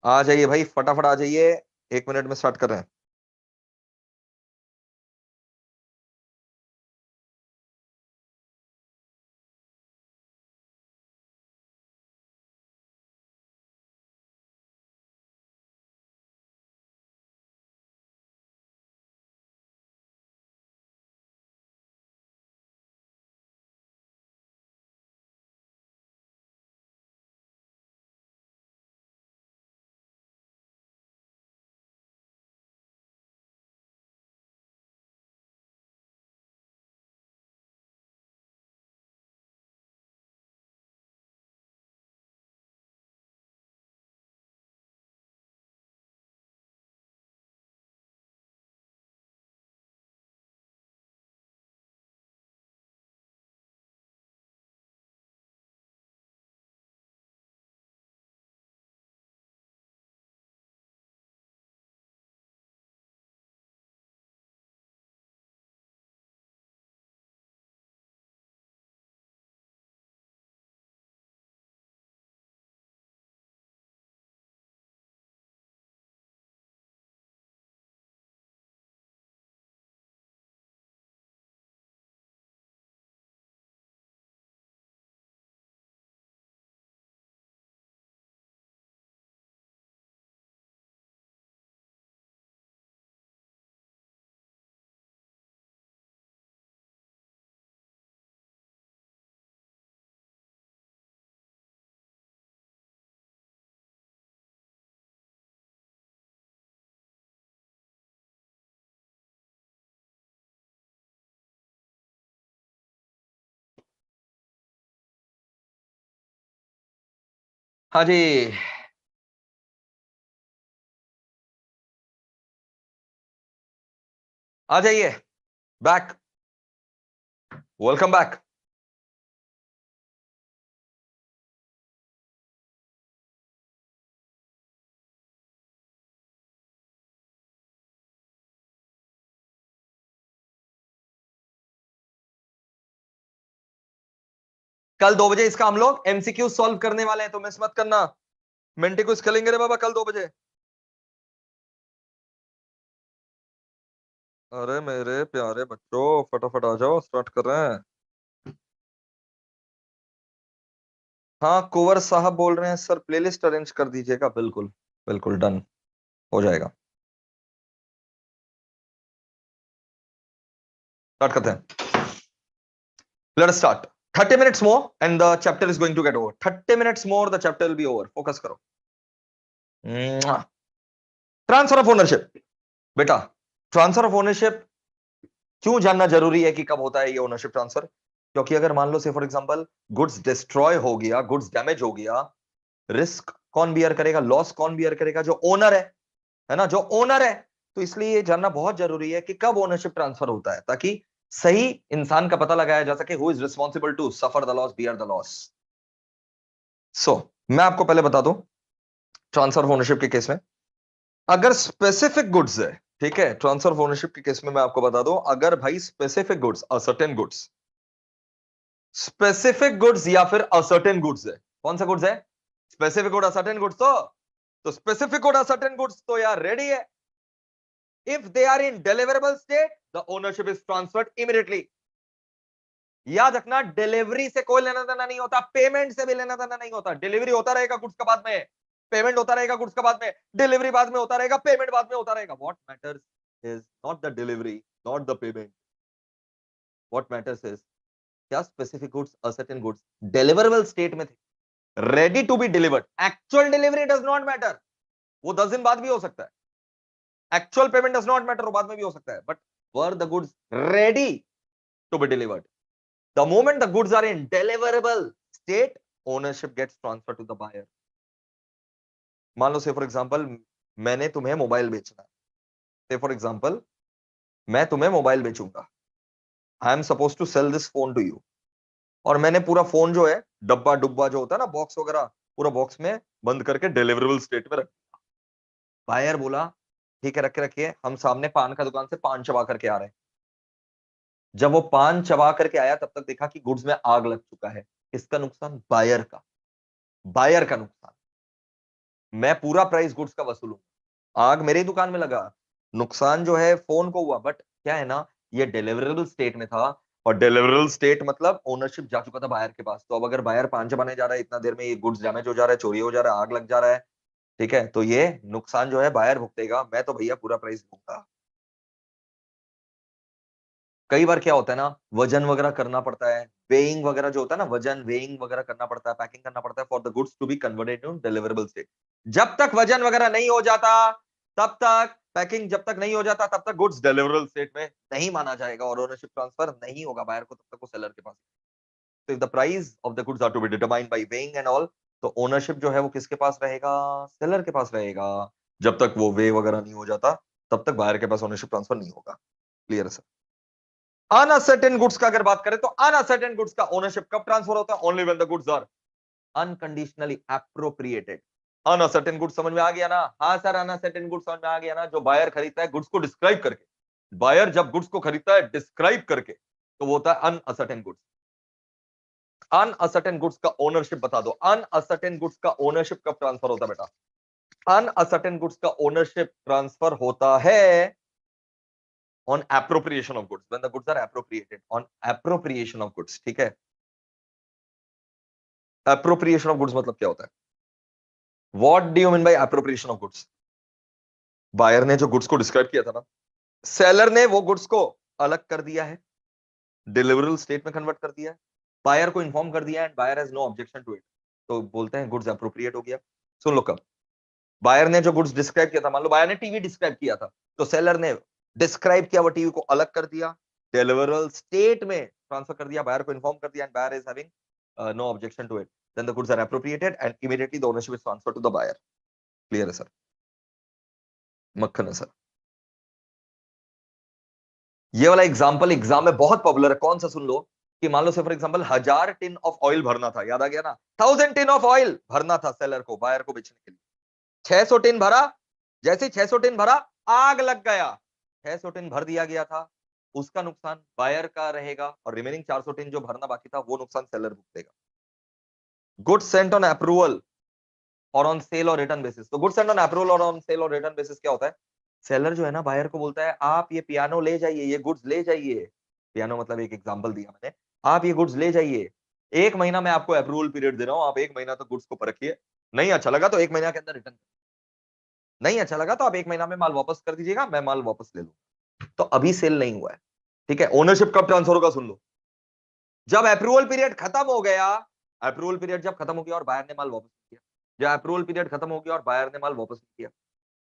आ जाइए भाई, फटाफट आ जाइए, 1 मिनट में स्टार्ट कर रहे हैं। हाँ जी, आ जाइए, बैक, वेलकम बैक। कल 2 बजे इसका हम लोग एमसीक्यू सॉल्व करने वाले हैं, तो मिस मत करना। मिनटी को खेलेंगे रे बाबा कल 2 बजे। अरे मेरे प्यारे बच्चों, फटाफट आ जाओ, स्टार्ट कर रहे हैं। हाँ, कुंवर साहब बोल रहे हैं सर, प्लेलिस्ट अरेंज कर दीजिएगा। बिल्कुल बिल्कुल, डन हो जाएगा। स्टार्ट करते हैं, let's start. 30 minutes more and the chapter is going to get over. 30 minutes more, the chapter will be over. Focus करो। Transfer of ownership. बेटा, ट्रांसफर ऑफ ओनरशिप क्यों जानना जरूरी है कि कब होता है ये ओनरशिप ट्रांसफर? क्योंकि अगर मान लो say for example goods destroy हो गया, गुड्स डैमेज हो गया, रिस्क कौन बियर करेगा, लॉस कौन बियर करेगा? जो ओनर है ना, जो ओनर है। तो इसलिए ये जानना बहुत जरूरी है कि कब ओनरशिप ट्रांसफर होता है, ताकि सही इंसान का पता लगाया जा सके, who is responsible to suffer the loss, bear the loss. So मैं आपको पहले बता दूं, ट्रांसफर ऑफ ओनरशिप के केस में अगर स्पेसिफिक गुड्स है, ठीक है, ट्रांसफर ऑफ ओनरशिप के केस में मैं आपको बता दूं, अगर भाई specific goods, ascertained goods, specific goods या फिर असर्टेन गुड्स है, कौन सा गुड्स है? Specific good, ascertained goods. तो स्पेसिफिक गुड, असर्टेन गुड्स तो यार रेडी है। If they are in deliverable state, the ownership is transferred immediately. याद रखना, डिलीवरी से कोई लेना देना नहीं होता, पेमेंट से भी लेना देना नहीं होता। डिलीवरी होता रहेगा गुड्स का बाद में, पेमेंट होता रहेगा गुड्स का बाद में, डिलीवरी बाद में होता रहेगा, पेमेंट बाद में होता रहेगा। What matters is not the delivery, not the payment. What matters is क्या specific goods, ascertained goods deliverable state में थे, ready to be delivered. Actual delivery does not matter, वो 10 दिन बाद भी हो सकता है। Actual payment does not matter, वो बाद में भी हो सकता है, but whether the goods ready to be delivered, the moment the goods are in deliverable state, ownership gets transferred to the buyer. मान लो से फॉर एग्जांपल मैंने तुम्हें मोबाइल बेचना है, से फॉर एग्जांपल मैं तुम्हें मोबाइल बेचूंगा, I am suppose to sell this phone to you, और मैंने पूरा फोन जो है, डब्बा डुब्बा जो होता है ना, बॉक्स वगैरह, पूरा बॉक्स में बंद करके डिलीवरेबल स्टेट में रख। बायर बोला ठीक है, रखे रखिए, हम सामने पान का दुकान से पान चबा करके आ रहे हैं। जब वो पान चबा करके आया, तब तक देखा कि गुड्स में आग लग चुका है। किसका नुकसान? बायर का, बायर का नुकसान। मैं पूरा प्राइस गुड्स का वसूलूंगा। आग मेरी दुकान में लगा, नुकसान जो है फोन को हुआ, बट क्या है ना, ये डिलीवरेबल स्टेट में था, और डिलीवरेबल स्टेट मतलब ओनरशिप जा चुका था बायर के पास। तो अब अगर बायर 5 बने जा रहा है, इतना देर में ये गुड्स डैमेज हो जा रहा है, चोरी हो जा रहा है, आग लग जा रहा है, ठीक है, तो ये नुकसान जो है बायर भुगतेगा, मैं तो भैया पूरा प्राइस दूंगा। कई बार क्या होता है ना, वजन वगैरह करना पड़ता है, वेइंग वगैरह जो होता है ना, वजन वेइंग वगैरह करना पड़ता है, पैकिंग करना पड़ता है for the goods to be converted to deliverable state. जब तक वजन वगैरह नहीं हो जाता, तब तक पैकिंग जब तक नहीं हो जाता, तब तक गुड्स डिलीवरेबल स्टेट में नहीं माना जाएगा और ओनरशिप ट्रांसफर नहीं होगा बायर को, तब तक वो सेलर के पास। तो if the price of the goods are to be determined by weighing and all, तो ओनरशिप जो है वो किसके पास रहेगा, सेलर के पास रहेगा। जब तक वो वे वगैरह नहीं हो जाता, तब तक बायर के पास ओनरशिप ट्रांसफर नहीं होगा। क्लियर है सर? अनअसर्टेन गुड्स का अगर बात करें तो अनअसर्टेन गुड्स का ओनरशिप कब ट्रांसफर होता है? Only when the goods are unconditionally appropriated. Unascertained goods समझ में आ गया ना? हाँ सर, अनअसर्टेन गुड्स समझ में आ गया ना? जो बायर खरीदता है गुड्स को डिस्क्राइब करके, बायर जब गुड्स को खरीदता है डिस्क्राइब करके, तो वो होता है अनअसर्टेन गुड्स। अनअसर्टेन गुड्स का ओनरशिप बता दो, अनअसर्टेन गुड्स का ओनरशिप कब ट्रांसफर होता है बेटा? अनअसर्टेन गुड्स का ओनरशिप ट्रांसफर होता है on appropriation of goods, when the goods are appropriated, on appropriation of goods, ठीक है? appropriation of goods मतलब क्या होता है? what do you mean by appropriation of goods? Buyer ने जो गुड्स को डिस्क्राइब किया था ना, सेलर ने वो गुड्स को अलग कर दिया है, डिलीवरेबल स्टेट में कन्वर्ट कर दिया है, बायर को इन्फॉर्म कर दिया है, and buyer has no objection to it, तो बोलते हैं गुड्स अप्रोप्रिएट हो गया। सुन लो, कब बायर ने जो गुड्स डिस्क्राइब किया था, मान लो बायर ने टीवी डिस्क्राइब किया था, तो सेलर ने डिस्क्राइब किया वो टीवी को अलग कर दिया, डिलीवरेबल स्टेट में ट्रांसफर कर दिया, बायर को इन्फॉर्म कर दिया, and buyer is having no objection to it, then the goods are appropriated and immediately the ownership is transferred to the buyer. Clear है सर? मक्खन है सर। ये वाला एग्जांपल एग्जाम में बहुत पॉपुलर है, कौन सा सुन लो, कि मान लो say for example 1000 tin of oil भरना था, याद आ गया ना? 1000 टिन ऑफ ऑयल भरना था सेलर को बायर को बेचने के लिए, 600 टिन भरा, जैसे 600 टिन भरा आग लग गया, 600 टिन भर दिया गया था, उसका नुकसान बायर का रहेगा, और रिमेनिंग 400 टिन जो भरना बाकी था वो नुकसान सेलर भुगतेगा। गुड्स सेंट ऑन अप्रूवल और ऑन सेल और रिटर्न बेसिस। तो गुड्स सेंट ऑन अप्रूवल और ऑन सेल और रिटर्न बेसिस क्या होता है? सेलर जो है ना, बायर को बोलता है आप ये पियानो ले जाइए, ये गुड्स ले जाइए, पियानो मतलब एक एग्जांपल दिया मैंने, आप ये गुड्स ले जाइए, 1 महीना मैं आपको अप्रूवल पीरियड दे रहा हूं, आप 1 महीना तक गुड्स को परखिए, नहीं अच्छा लगा तो 1 महीना के अंदर रिटर्न, नहीं अच्छा लगा तो आप 1 महीना में माल वापस कर दीजिएगा, मैं माल वापस ले लूंगा। तो अभी सेल नहीं हुआ है, ठीक है? ओनरशिप कब ट्रांसफर होगा? सुन लो, जब अप्रूवल पीरियड खत्म हो गया, अप्रूवल पीरियड जब खत्म हो गया और बायर ने माल वापस किया, जब अप्रूवल पीरियड खत्म हो गया और बायर ने माल वापस नहीं किया,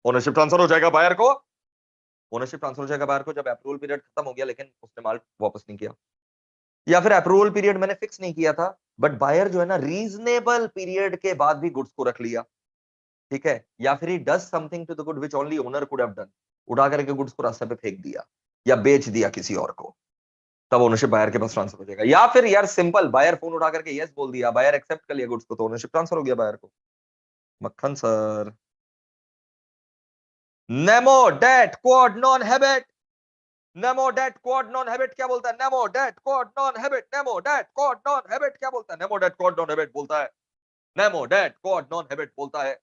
ओनरशिप ट्रांसफर हो जाएगा बायर को, ओनरशिप ट्रांसफर हो जाएगा बायर को जब अप्रूवल पीरियड खत्म हो गया लेकिन उसने माल वापस नहीं किया, या फिर अप्रूवल पीरियड मैंने फिक्स नहीं किया था, बट बायर जो है ना रीजनेबल पीरियड के बाद भी गुड्स को रख लिया, ठीक है? या फिर he does something to the good which only owner could have done, उठा करके गुड्स को रास्ते पे फेंक दिया या बेच दिया किसी और को, तब ओनरशिप बायर के पास ट्रांसफर हो जाएगा। या फिर यार सिंपल, बायर फोन उठा करके यस बोल दिया, बायर एक्सेप्ट कर लिया गुड्स को, तो ओनरशिप ट्रांसफर हो गया बायर को। मक्खन sir. Nemo dat quod non habet, nemo dat quod non habet क्या बोलता है? Nemo dat quod non habet, nemo dat quod non habet क्या बोलता है? Nemo dat quod non habet बोलता है, nemo dat quod non habet बोलता है,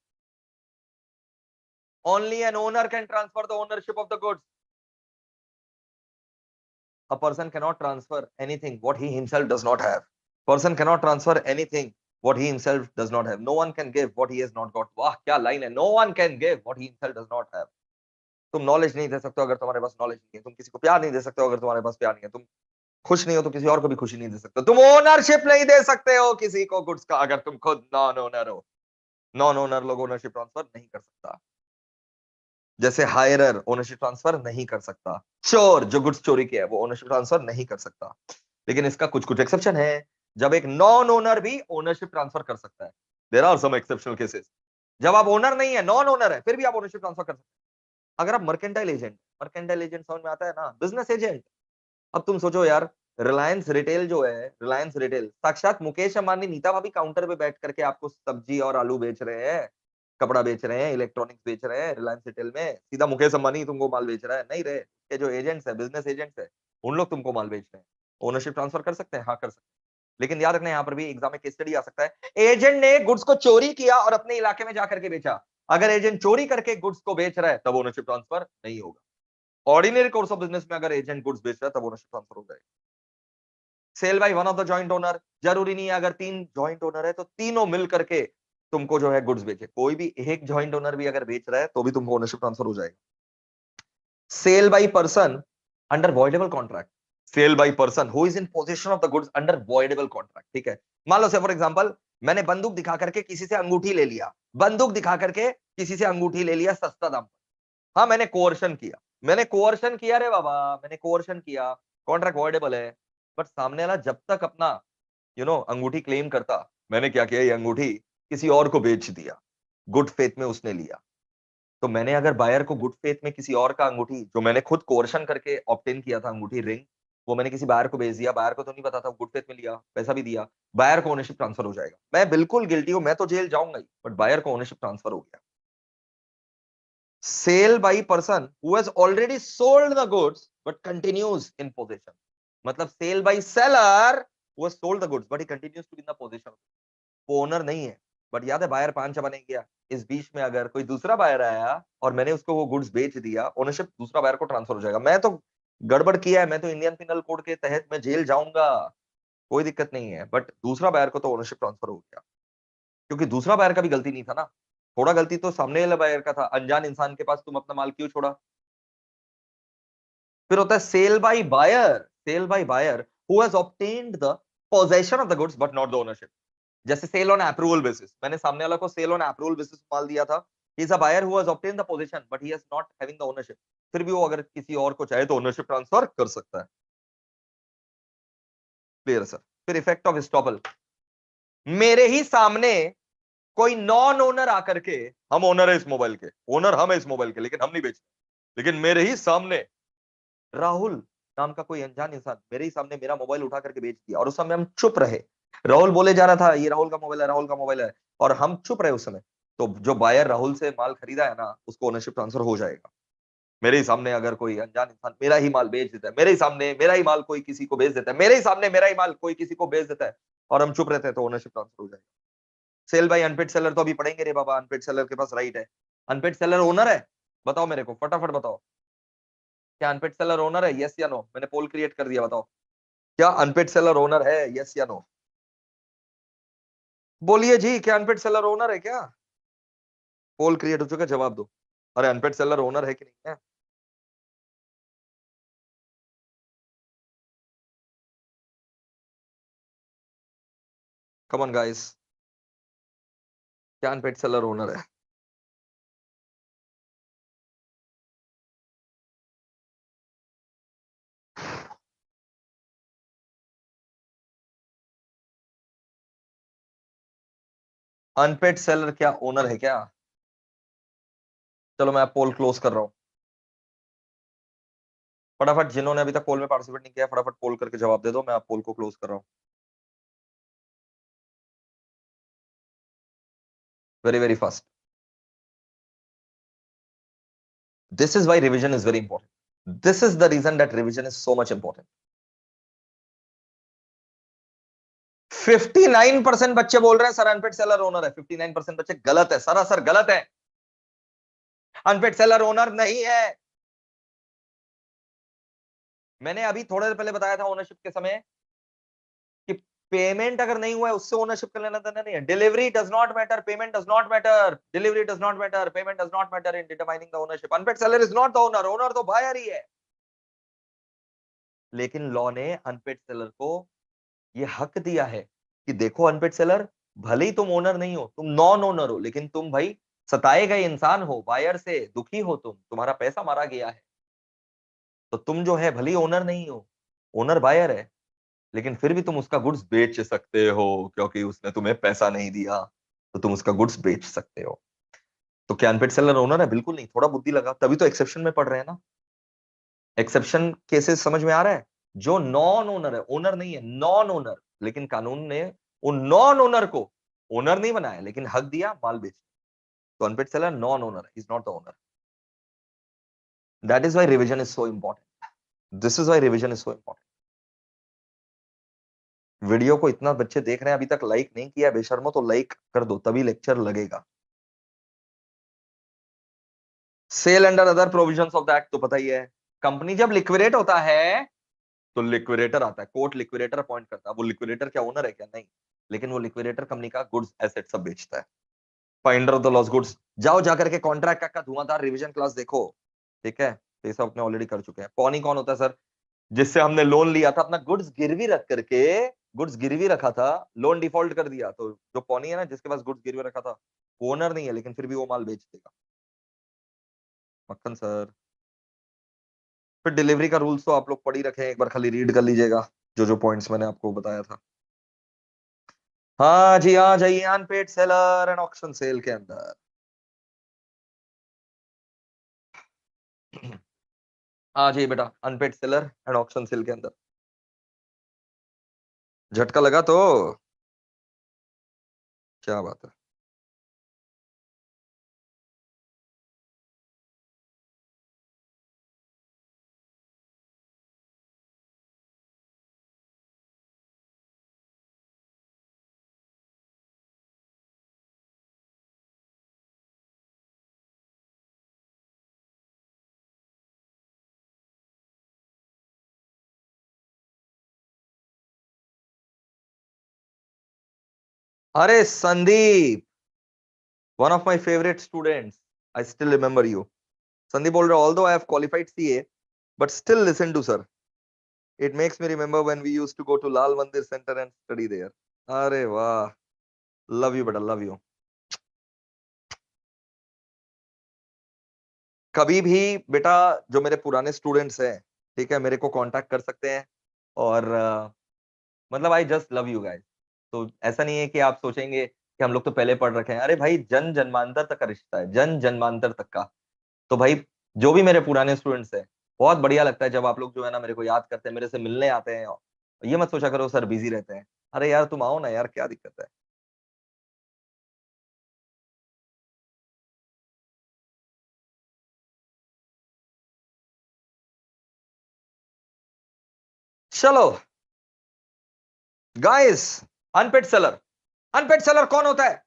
only an owner can transfer the ownership of the goods. A person cannot transfer anything what he himself does not have. Person cannot transfer anything what he himself does not have. No one can give what he has not got. वाह क्या line है, no one can give what he himself does not have. तुम knowledge नहीं दे सकते हो अगर तुम्हारे पास knowledge नहीं है, तुम किसी को प्यार नहीं दे सकते हो अगर तुम्हारे पास प्यार नहीं है, तुम खुश नहीं हो तो किसी और को भी खुशी नहीं दे सकते, तुम ओनरशिप नहीं दे सकते हो किसी को गुड्स का अगर तुम खुद नॉन ओनर हो। नॉन ओनर लोग ओनरशिप ट्रांसफर नहीं कर सकता, जैसे हायरर ओनरशिप ट्रांसफर नहीं कर सकता, चोर जो गुड्स चोरी किया है वो ओनरशिप ट्रांसफर नहीं कर सकता, लेकिन इसका कुछ कुछ एक्सेप्शन है, जब एक नॉन ओनर भी ओनरशिप ट्रांसफर कर सकता है। There are some exceptional cases, जब आप ओनर नहीं है, नॉन ओनर है, फिर भी आप ओनरशिप ट्रांसफर कर सकते हैं। अगर आप मर्केंटाइल एजेंट समझ में आता है ना, बिजनेस एजेंट। अब तुम सोचो यार, रिलायंस रिटेल जो है, रिलायंस रिटेल साक्षात मुकेश अंबानी नीता भाभी काउंटर पे बैठ करके आपको सब्जी और आलू बेच रहे हैं, कपड़ा बेच रहे हैं, इलेक्ट्रॉनिक्स बेच रहे हैं रिलायंस रिटेल में, सीधा मुकेश अंबानी तुमको माल बेच रहा है? नहीं रहे, ये जो एजेंट्स है, बिजनेस एजेंट्स है, उन लोग तुमको माल बेच रहे हैं। ओनरशिप ट्रांसफर कर सकते हैं? हाँ कर सकते हैं, लेकिन याद रखना यहाँ पर भी एग्जाम में केस स्टडी आ सकता है, एजेंट ने गुड्स को चोरी किया और अपने इलाके में जाकर के बेचा, अगर एजेंट चोरी करके गुड्स को बेच रहा है तब ओनरशिप ट्रांसफर नहीं होगा। ऑर्डिनरी कोर्स ऑफ बिजनेस में अगर एजेंट गुड्स बेच रहा है तब ओनरशिप ट्रांसफर हो जाएगा। Sale by one of the joint owner, जरूरी नहीं है अगर 3 जॉइंट ओनर है तो तीनों मिल करके तुमको जो है गुड्स बेचे, कोई भी एक जॉइंट ओनर भी अगर बेच रहा है तो भी तुमको ओनरशिप ट्रांसफर हो जाएगा। Sale by person under voidable contract, sale by person who is in position of the goods under voidable contract, ठीक है। मान लो से फॉर एग्जांपल मैंने बंदूक दिखा करके किसी से अंगूठी ले लिया, बंदूक दिखा करके किसी से अंगूठी ले लिया सस्ता दाम पर। हाँ मैंने कोअर्शन किया, मैंने कोअर्शन किया रे बाबा, मैंने कोअर्शन किया, कॉन्ट्रैक्ट वॉइडेबल है। बट सामने वाला जब तक अपना अंगूठी क्लेम करता, मैंने क्या किया, ये अंगूठी किसी और को बेच दिया, गुड फेथ में उसने लिया। तो मैंने अगर बायर को गुड फेथ में किसी और का अंगूठी, जो मैंने खुद कोर्शन करके ऑब्टेन किया था अंगूठी रिंग, वो मैंने किसी बायर को बेच दिया, बायर को तो नहीं पता था, गुड फेथ में लिया, पैसा भी दिया, बायर को ओनरशिप ट्रांसफर हो जाएगा। मैं बिल्कुल गिल्टी हूं, मैं तो जेल जाऊंगा ही, बट बायर को ओनरशिप ट्रांसफर हो गया। Sale by person who has already sold the goods but continues in position, मतलब sale by seller who has sold the goods but he continues to be in the position. वो owner नहीं है, but याद है buyer 5 बने गया, इस बीच में अगर कोई दूसरा बायर आया और मैंने उसको वो गुड्स बेच दिया, ओनरशिप दूसरा बायर को ट्रांसफर हो जाएगा। मैं तो गड़बड़ किया है, मैं तो इंडियन पिनल कोड के तहत मैं जेल जाऊंगा, कोई दिक्कत नहीं है, बट दूसरा बायर को तो ओनरशिप ट्रांसफर हो गया, क्योंकि दूसरा बायर का भी गलती नहीं था ना, थोड़ा गलती तो सामने वाले बायर का था, अनजान इंसान के पास तुम अपना माल क्यों छोड़ा। फिर होता है sale by buyer, sale by buyer who has obtained the possession of the goods but not the ownership. जैसे सेल ऑन अप्रूवल बेसिस, मैंने सामने वाला को सेल ऑन अप्रूवल बेसिस माल दिया था, he is a buyer who has obtained the position but he has not having the ownership, फिर भी वो अगर किसी और को चाहे तो ओनरशिप ट्रांसफर कर सकता है। Clear sir. फिर इफेक्ट ऑफ एस्टॉपल, मेरे ही सामने कोई नॉन ओनर आकर के, हम ओनर है इस मोबाइल के, ओनर हम है इस मोबाइल के, लेकिन हम नहीं बेचते, लेकिन मेरे ही सामने राहुल नाम का कोई अनजान इंसान मेरे ही सामने मेरा मोबाइल उठा करके बेच दिया, और उस समय हम चुप रहे, राहुल बोले जा रहा था ये राहुल का मोबाइल है, राहुल का मोबाइल है, और हम चुप रहे उस समय, तो जो बायर राहुल से माल खरीदा है ना, उसको ओनरशिप ट्रांसफर हो जाएगा। मेरे ही सामने अगर कोई अनजान इंसान मेरा ही माल बेच देता है, मेरे ही सामने मेरा ही माल कोई किसी को बेच देता है, मेरे ही सामने मेरा ही माल कोई किसी को बेच देता है, और हम चुप रहते हैं, तो ओनरशिप ट्रांसफर हो जाएगा। सेल बाय अनपेड सेलर तो अभी पढ़ेंगे रे बाबा, अनपेड सेलर के पास राइट है, अनपेड सेलर ओनर है, बताओ मेरे को फटाफट बताओ, क्या अनपेड सेलर ओनर है, यस या नो, मैंने पोल क्रिएट कर दिया, बताओ क्या अनपेड सेलर ओनर है, यस या नो, बोलिए जी, क्या अनपेड सेलर ओनर है क्या, पोल क्रिएट हो चुका है, जवाब दो, अरे अनपेड सेलर ओनर है कि नहीं है। कम ऑन गाइस, क्या अनपेड सेलर ओनर है। अनपेड सेलर क्या ओनर है क्या। चलो मैं पोल क्लोज कर रहा हूं, फटाफट जिन्होंने अभी तक पोल में पार्टिसिपेट नहीं किया फटाफट पोल करके जवाब दे दो, मैं आप पोल को क्लोज कर रहा हूं। Very very fast. This is why revision is very important, this is the reason that revision is so much important. 59% बच्चे बोल रहे हैं सर अनपेड सेलर ओनर है, 59% बच्चे गलत है, सरासर गलत है, अनपेड सेलर ओनर नहीं है। मैंने अभी थोड़ी देर पहले बताया था ओनरशिप के समय कि पेमेंट अगर नहीं हुआ है उससे ओनरशिप का लेना देना नहीं है, delivery does not matter, payment does not matter, delivery does not matter, payment does not matter in determining the ownership. Unpaid seller is not the owner, owner तो बायर ही है, लेकिन लॉ ने अनपेड सेलर को ये हक दिया है कि देखो अनपेड सेलर, भले ही तुम ओनर नहीं हो, तुम नॉन ओनर हो, लेकिन तुम भाई सताए गए इंसान हो, बायर से दुखी हो, तुम तुम्हारा पैसा मारा गया है, तो तुम जो है भले ही ओनर नहीं हो, ओनर बायर है, लेकिन फिर भी तुम उसका गुड्स बेच सकते हो, क्योंकि उसने तुम्हें पैसा नहीं दिया, तो तुम उसका गुड्स बेच सकते हो। तो क्या अनपेड सेलर ओनर है, बिल्कुल नहीं, थोड़ा बुद्धि लगा, तभी तो एक्सेप्शन में पढ़ रहे हैं ना, एक्सेप्शन केसेस समझ में आ रहा है, जो नॉन ओनर है, ओनर नहीं है, नॉन ओनर, लेकिन कानून ने उन नॉन ओनर को ओनर नहीं बनाया, लेकिन हक दिया माल बेच, तो unpaid seller non owner is not the owner. That is why revision is so important, this is why revision is so important. Video को इतना बच्चे देख रहे हैं, अभी तक लाइक नहीं किया बेशर्मो, तो लाइक कर दो, तभी लेक्चर लगेगा। Sale under other provisions of the act तो पता ही है। कंपनी जब लिक्विडेट होता है तो लिक्विडेटर आता है, कोर्ट लिक्विडेटर अपॉइंट करता है। वो लिक्विडेटर क्या ओनर है क्या? नहीं, लेकिन वो लिक्विडेटर कंपनी का गुड्स एसेट सब बेचता है। Finder of the loss goods, जाओ जाकर के कॉन्ट्रैक्ट का धुआंधार रिवीजन क्लास देखो, ठीक है? तो ये सब अपने ऑलरेडी कर चुके हैं। पौनी कौन होता है सर? जिससे हमने लोन लिया था, अपना गुड्स गिरवी रख करके, गुड्स गिरवी रखा था, लोन डिफॉल्ट कर दिया, तो जो पौनी है ना, जिसके पास गुड्स गिरवी रखा था, ओनर नहीं है लेकिन फिर भी वो माल बेच देगा। मक्खन सर। फिर डिलीवरी का रूल्स तो आप लोग पढ़ ही रखे हैं, एक बार खाली रीड कर लीजिएगा जो जो पॉइंट्स मैंने आपको बताया था। हाँ जी, आ जाइए unpaid seller and auction sale के अंदर। आ जाइए बेटा unpaid seller and auction sale के अंदर। झटका लगा तो क्या बात है। अरे Sandeep, one of my favourite students, I still remember you. Sandeep बोल रहे, although I have qualified CA but still listen to sir, it makes me remember when we used to go to Lal Mandir centre and study there. अरे वाह, love you बेटा, love you. कभी भी बेटा, जो मेरे पुराने स्टूडेंट्स हैं, ठीक है, मेरे को कांटेक्ट कर सकते हैं। और मतलब I just love you guys. तो ऐसा नहीं है कि आप सोचेंगे कि हम लोग तो पहले पढ़ रखे हैं। अरे भाई, जन जन्मांतर तक का रिश्ता है, जन जन्मांतर तक का। तो भाई, जो भी मेरे पुराने स्टूडेंट्स हैं, बहुत बढ़िया लगता है जब आप लोग जो है ना मेरे को याद करते हैं, मेरे से मिलने आते हैं। ये मत सोचा करो सर बिजी रहते हैं। अरे यार तुम आओ ना यार, क्या दिक्कत है? चलो guys, unpaid seller, unpaid seller कौन होता है?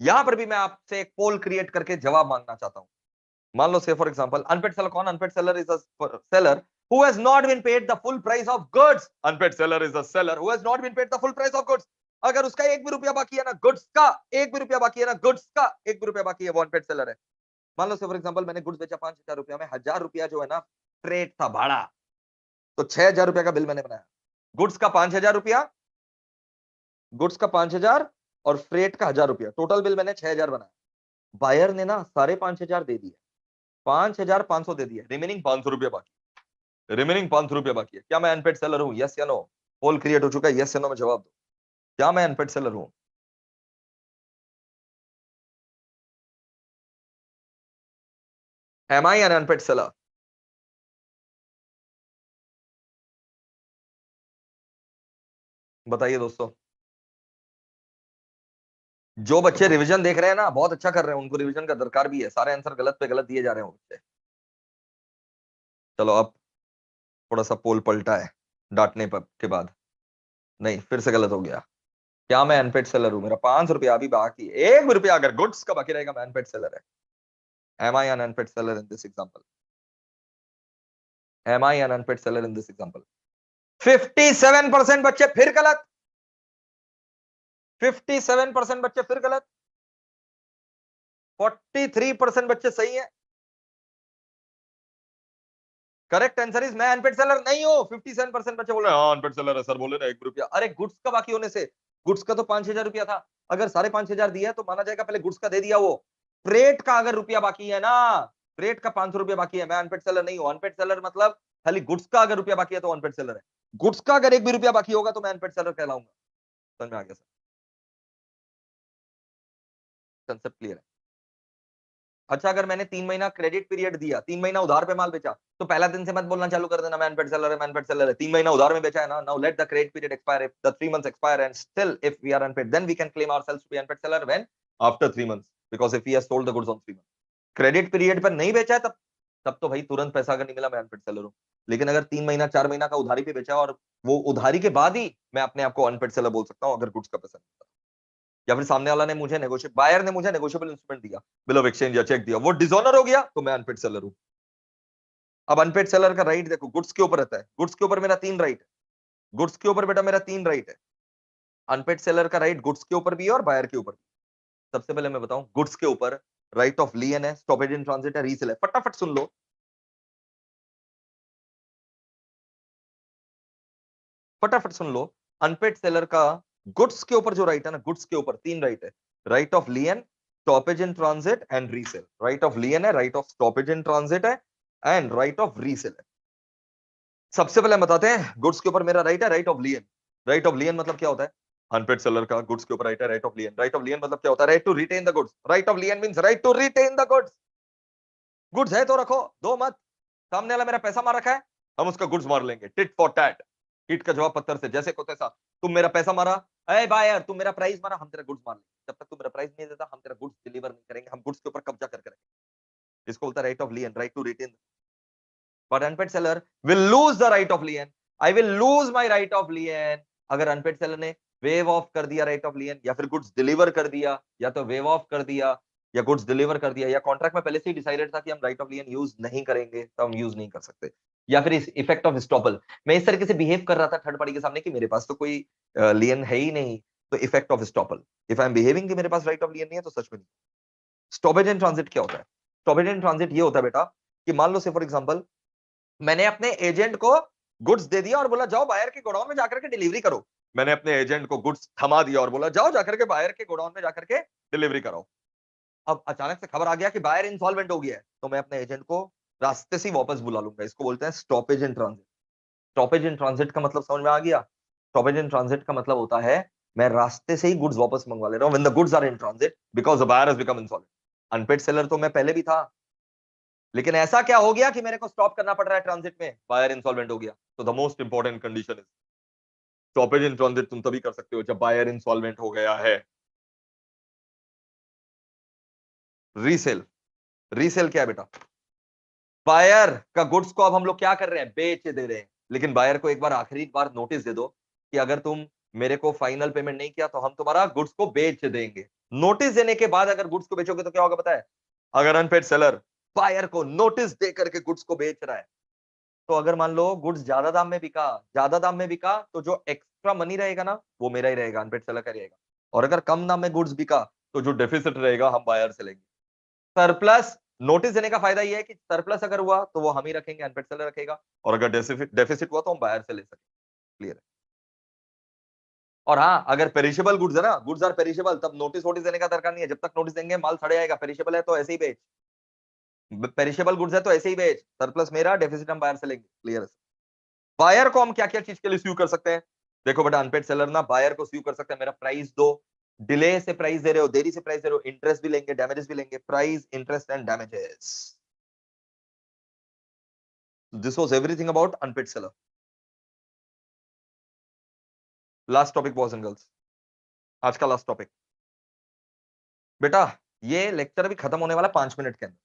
यहां पर भी मैं आपसे एक पोल क्रिएट करके जवाब मांगना चाहता हूं। मान लो say for example, unpaid seller कौन? Unpaid seller is a seller who has not been paid the full price of goods. Unpaid seller is a seller who has not been paid the full price of goods. अगर उसका एक भी रुपया बाकी है ना goods का, एक भी रुपया बाकी है ना गुड्स का, एक भी रुपया बाकी है, वो अनपेड सेलर है। मान लो से फॉर एग्जांपल मैंने गुड्स बेचा 5,000 रुपया में, 1,000 रुपया जो है ना फ्रेट था, भाड़ा। तो 6,000 रुपया का बिल मैंने बनाया। गुड्स का 5,000 रुपया, गुड्स का 5,000 और फ्रेट का 1,000 रुपया, टोटल बिल मैंने 6,000 बनाया। बायर ने ना 5,500 दे दिया, 5,500 दे दिया, रिमेनिंग 500 रुपया बाकी, रिमेनिंग 500 रुपया बाकी है। क्या मैं अनपेड सेलर हूं? यस या नो? पोल क्रिएट हो चुका है, यस या नो में जवाब दो। क्या मैं अनपेड सेलर हूं? Am I an unpaid seller? बताइए दोस्तों। जो बच्चे रिवीजन देख रहे हैं ना, बहुत अच्छा कर रहे हैं, उनको रिवीजन का दरकार भी है। सारे आंसर गलत पे गलत दिए जा रहे हैं वो बच्चे। चलो अब थोड़ा सा पोल पलटा है डांटने पर के बाद। नहीं, फिर से गलत हो गया। क्या मैं अनपेड सेलर हूं? मेरा 500 रुपया अभी बाकी है। एक भी रुपया अगर गुड्स का बाकी रहेगा, मैं अनपेड सेलर है। Am I an unpaid seller in this example? Am I an unpaid seller in this example? 57% बच्चे फिर गलत, 57% बच्चे फिर गलत, 43% बच्चे सही है। करेक्ट आंसर इज मैं अनपेड सेलर नहीं हूं। 57% बच्चे बोल रहे हैं हाँ अनपेड सेलर है सर, बोले ना एक भी रुपया। अरे गुड्स का बाकी होने से, गुड्स का तो 5,000 रुपया था, अगर 5,500 दिया है तो माना जाएगा पहले गुड्स का दे दिया वो। फ्रेट का अगर रुपया बाकी है ना, फ्रेट का 500 रुपया बाकी है, मैं अनपेड सेलर नहीं हूं। अनपेड सेलर मतलब खाली गुड्स का अगर रुपया बाकी है तो अनपेड सेलर है। गुड्स का अगर एक भी रुपया बाकी होगा तो मैं अनपेड सेलर कहलाऊंगा। समझ में आ गया सर? कंसेप्ट क्लियर है? अच्छा, अगर मैंने 3 महीना क्रेडिट पीरियड दिया, 3 महीना उधार पे माल बेचा, तो पहला दिन से मत बोलना चालू कर देना मैं अनपेड सेलर है, मैं अनपेड सेलर है। 3 महीना उधार में बेचा है ना, now let the credit period expire. If the 3 months expire and still if we are unpaid, then we can claim ourselves to be unpaid seller when after 3 months, because if he has sold the goods on 3 months. Credit period पर नहीं बेचा है तब, तब तो भाई तुरंत पैसा अगर नहीं मिला मैं अनपेड सेलर हूं। लेकिन अगर 3 महीना 4 महीना का उधारी पे बेचा और वो उधारी के बाद ही मैं अपने आप को अनपेड सेलर बोल सकता हूं, अगर गुड्स का पैसा नहीं मिला। या फिर सामने वाला ने मुझे नेगोशिएट, बायर ने मुझे नेगोशिएबल इंस्ट्रूमेंट दिया, बिल ऑफ एक्सचेंज या चेक दिया, वो डिसऑनर हो गया तो मैं अनपेड सेलर हूं। अब अनपेड सेलर का राइट देखो, गुड्स के ऊपर रहता है, गुड्स के ऊपर मेरा 3 राइट है, गुड्स के ऊपर बेटा मेरा 3 राइट है। अनपेड सेलर का राइट गुड्स के ऊपर भी है और बायर के ऊपर भी। सबसे पहले मैं बताऊं, गुड्स के ऊपर राइट ऑफ लियन है, स्टॉपेज इन ट्रांजिट है, रीसेल है। फटाफट सुन लो, फटाफट सुन लो। अनपेड सेलर का गुड्स के ऊपर जो राइट है ना, गुड्स के ऊपर 3 राइट है, right of lien, stoppage in transit and resale. Right of lien है, right of stoppage in transit है एंड राइट ऑफ रीसेल है। सबसे पहले हम बताते हैं, गुड्स के ऊपर मेरा राइट है right of lien. Right of lien मतलब क्या होता है? अनपेड सेलर का गुड्स के ऊपर राइट है right of lien. Right of lien मतलब क्या होता है? Right to retain the goods. Right of lien means right to retain the goods. Goods है तो रखो, दो मत। सामने वाला मेरा पैसा मार रखा है, हम उसका गुड्स मार लेंगे, टिट फॉर टैट। ईट का जवाब पत्थर से, जैसे को तैसा। तुम मेरा पैसा मारा, अरे बायर तुम मेरा प्राइस मारा, हम तेरा गुड्स मार लेंगे। जब तक तुम मेरा प्राइस नहीं देता हम तेरा गुड्स डिलीवर नहीं करेंगे, हम गुड्स के ऊपर कब्जा करके रखेंगे। इसको बोलता है right of lien, right to retain. But unpaid seller will lose the right of lien. I will lose my right of lien. अगर अनपेड सेलर ने वेव ऑफ कर दिया राइट ऑफ लियन, या फिर गुड्स डिलीवर कर दिया, या तो वेव ऑफ कर दिया या गुड्स डिलीवर कर दिया, या कॉन्ट्रैक्ट में पहले से ही डिसाइडेड था कि हम राइट ऑफ लियन यूज नहीं करेंगे, तो हम यूज नहीं कर सकते। या फिर इस इफेक्ट ऑफ स्टॉपल, मैं इस तरीके से बिहेव कर रहा था थर्ड पार्टी के सामने कि मेरे पास तो कोई लियन है ही नहीं, तो effect of estoppel. If I am behaving कि मेरे पास राइट ऑफ लियन नहीं है, तो सच में नहीं। स्टॉपेज इन ट्रांजिट क्या होता है? स्टॉपेज इन ट्रांजिट ये होता है बेटा कि मान लो से फॉर एग्जांपल मैंने अपने एजेंट को गुड्स दे दिया और बोला जाओ बायर के गोडाउन में जाकर के डिलीवरी करो। मैंने अपने एजेंट को गुड्स थमा दिया और बोला जाओ जाकर के बायर के गोडाउन में जाकर के डिलीवरी करो। अब अचानक से खबर आ गया कि बायर इंसॉल्वेंट हो गया है, तो मैं अपने एजेंट को रास्ते से ही वापस बुला लूंगा। इसको बोलते हैं stoppage in transit. Stoppage in transit का मतलब समझ में आ गया? स्टॉपेज इन ट्रांजिट का मतलब होता है मैं रास्ते से ही गुड्स वापस मंगवा ले रहा हूं, when the goods are in transit because the buyer has become insolvent. Unpaid seller तो मैं पहले भी था, लेकिन ऐसा क्या हो गया कि मेरे को स्टॉप करना पड़ रहा है ट्रांजिट में? बायर इंसॉल्वेंट हो गया। तो the most important condition is stoppage in transit तुम तभी कर सकते हो जब बायर इंसॉल्वेंट हो गया है। रीसेल, रीसेल क्या है बेटा? बायर का गुड्स को अब हम लोग क्या कर रहे हैं? बेच दे रहे हैं। लेकिन बायर को एक बार आखिरी बार नोटिस दे दो कि अगर तुम मेरे को फाइनल पेमेंट नहीं किया तो हम तुम्हारा गुड्स को बेच देंगे। नोटिस देने के बाद अगर गुड्स को बेचोगे तो क्या होगा पता है? अगर अनपेड सेलर बायर को नोटिस दे करके गुड्स को बेच रहा है, तो अगर मान लो गुड्स ज्यादा दाम में बिका, ज्यादा दाम में बिका, तो जो एक्स्ट्रा मनी रहेगा ना वो मेरा ही रहेगा, अनपेड सेलर का रहेगा। और अगर कम दाम में गुड्स बिका तो जो डेफिसिट रहेगा हम बायर से लेंगे। सरप्लस, नोटिस देने का फायदा ये है कि सरप्लस अगर हुआ तो वो हम ही रखेंगे, अनपेड सेलर रखेगा, और अगर डेफिसिट हुआ तो हम बायर से ले सकेंगे। क्लियर है? और हाँ, अगर पेरिशेबल गुड्स है ना, गुड्स आर पेरिशेबल, तब नोटिस वोटिस देने का दरकार नहीं है। जब तक नोटिस देंगे माल सड़े आएगा। पेरिशेबल है तो ऐसे ही बेच, पेरिशेबल गुड्स है तो ऐसे ही बेच, सरप्लस मेरा, डेफिसिट हम बायर से लेंगे। क्लियर है? बायर को हम क्या क्या चीज के लिए स्यू कर सकते हैं? देखो बेटा, अनपेड सेलर ना बायर को स्यू कर सकते हैं, मेरा प्राइस दो, डिले से प्राइस दे रहे हो, देरी से प्राइस दे रहे हो, इंटरेस्ट भी लेंगे, डैमेजेस भी लेंगे, price, interest and damages. This was everything about unpaid seller. Last topic boys and girls, आज का लास्ट टॉपिक बेटा। ये लेक्चर भी खत्म होने वाला 5 मिनट के अंदर।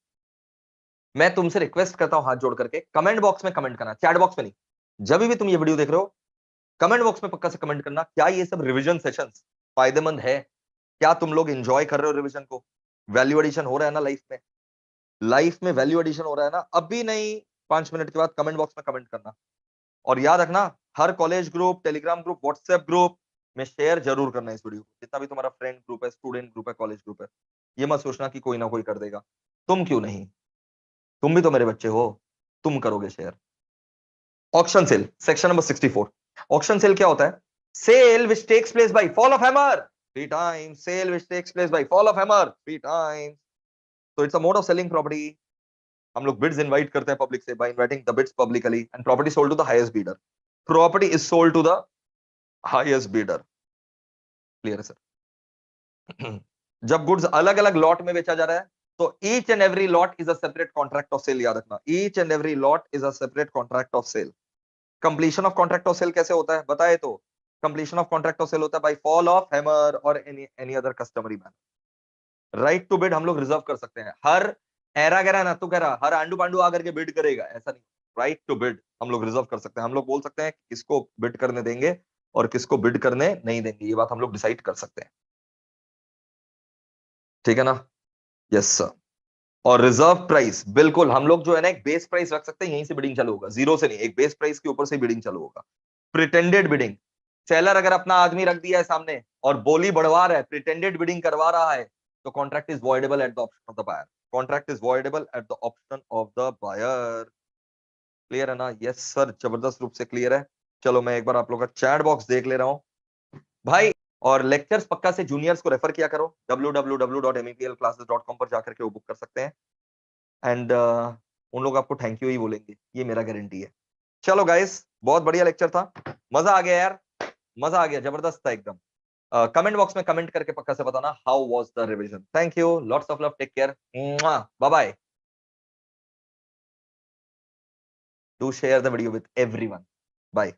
मैं तुमसे रिक्वेस्ट करता हूं हाथ जोड़ करके, कमेंट बॉक्स में कमेंट करना, चैट बॉक्स में नहीं। जब भी तुम ये वीडियो देख रहे हो, कमेंट बॉक्स में पक्का से कमेंट करना, क्या ये सब रिवीजन सेशंस फायदेमंद है? क्या तुम लोग एंजॉय कर रहे हो रिवीजन को? वैल्यू एडिशन हो रहा है ना लाइफ में? लाइफ में वैल्यू एडिशन हो रहा है ना? अभी नहीं, 5 मिनट के बाद कमेंट बॉक्स में कमेंट करना। और याद रखना, हर college group, Telegram group, WhatsApp group में शेयर जरूर करना इस वीडियो को। जितना भी तुम्हारा फ्रेंड ग्रुप है, स्टूडेंट ग्रुप है, कॉलेज ग्रुप है, ये मत सोचना कि कोई ना कोई कर देगा। तुम क्यों नहीं? तुम भी तो मेरे बच्चे हो, तुम करोगे share. Auction sale, section number 64। Auction sale क्या होता है? Sale which takes place by fall of hammer 3 times, sale which takes place by fall of hammer 3 times। तो it's a mode of selling property. हम लोग bids invite करते हैं public से, by inviting the bids publicly, and property sold to the highest bidder. Property is sold to the highest bidder. Clear है sir? जब goods अलग अलग lot में बेचा जा रहा है, तो each and every lot is a separate contract of sale. याद रखना, each and every lot is a separate contract of sale. Completion of contract of sale कैसे होता है बताए तो? Completion of contract of sale होता है बाय फॉल ऑफ हैमर और any other customary manner. Right to bid हम लोग रिजर्व कर सकते हैं। हर एरा गैरा ना तू कह रहा हर आंडू पांडू आकर के बिड करेगा, ऐसा नहीं। राइट टू बिड हम लोग रिजर्व कर सकते हैं। हम लोग बोल सकते हैं किसको बिड करने देंगे और किसको बिड करने नहीं देंगे, ये बात हम लोग डिसाइड कर सकते हैं। ठीक है ना? Yes sir. और रिजर्व प्राइस बिल्कुल हम लोग जो है ना एक बेस प्राइस रख सकते हैं, यहीं से बिडिंग चालू होगा, जीरो से नहीं, एक बेस प्राइस के ऊपर से बिडिंग चालू होगा। प्रिटेंडेड बिडिंग, सेलर अगर अपना आदमी रख दिया है सामने और बोली बढ़वा रहा है, प्रिटेंडेड बिडिंग करवा रहा है, तो contract is voidable at the option of the buyer. Contract is voidable at the option of the buyer. Clear है ना? यस सर, जबरदस्त रूप से क्लियर है। चलो मैं एक बार आप लोग का चैट बॉक्स देख ले रहा हूं भाई। और लेक्चर्स पक्का से जूनियर्स को रेफर किया करो, www.meplclasses.com पर जाकर के वो बुक कर सकते हैं। एंड उन लोग आपको थैंक यू ही बोलेंगे, ये मेरा गारंटी है। चलो गाइस, बहुत बढ़िया लेक्चर था, मजा आ गया यार, मजा आ गया, जबरदस्त था एकदम। कमेंट बॉक्स में कमेंट करके पक्का से बताना how was the revision. Thank you, lots of love, take care, bye bye. Do share the video with everyone. Bye.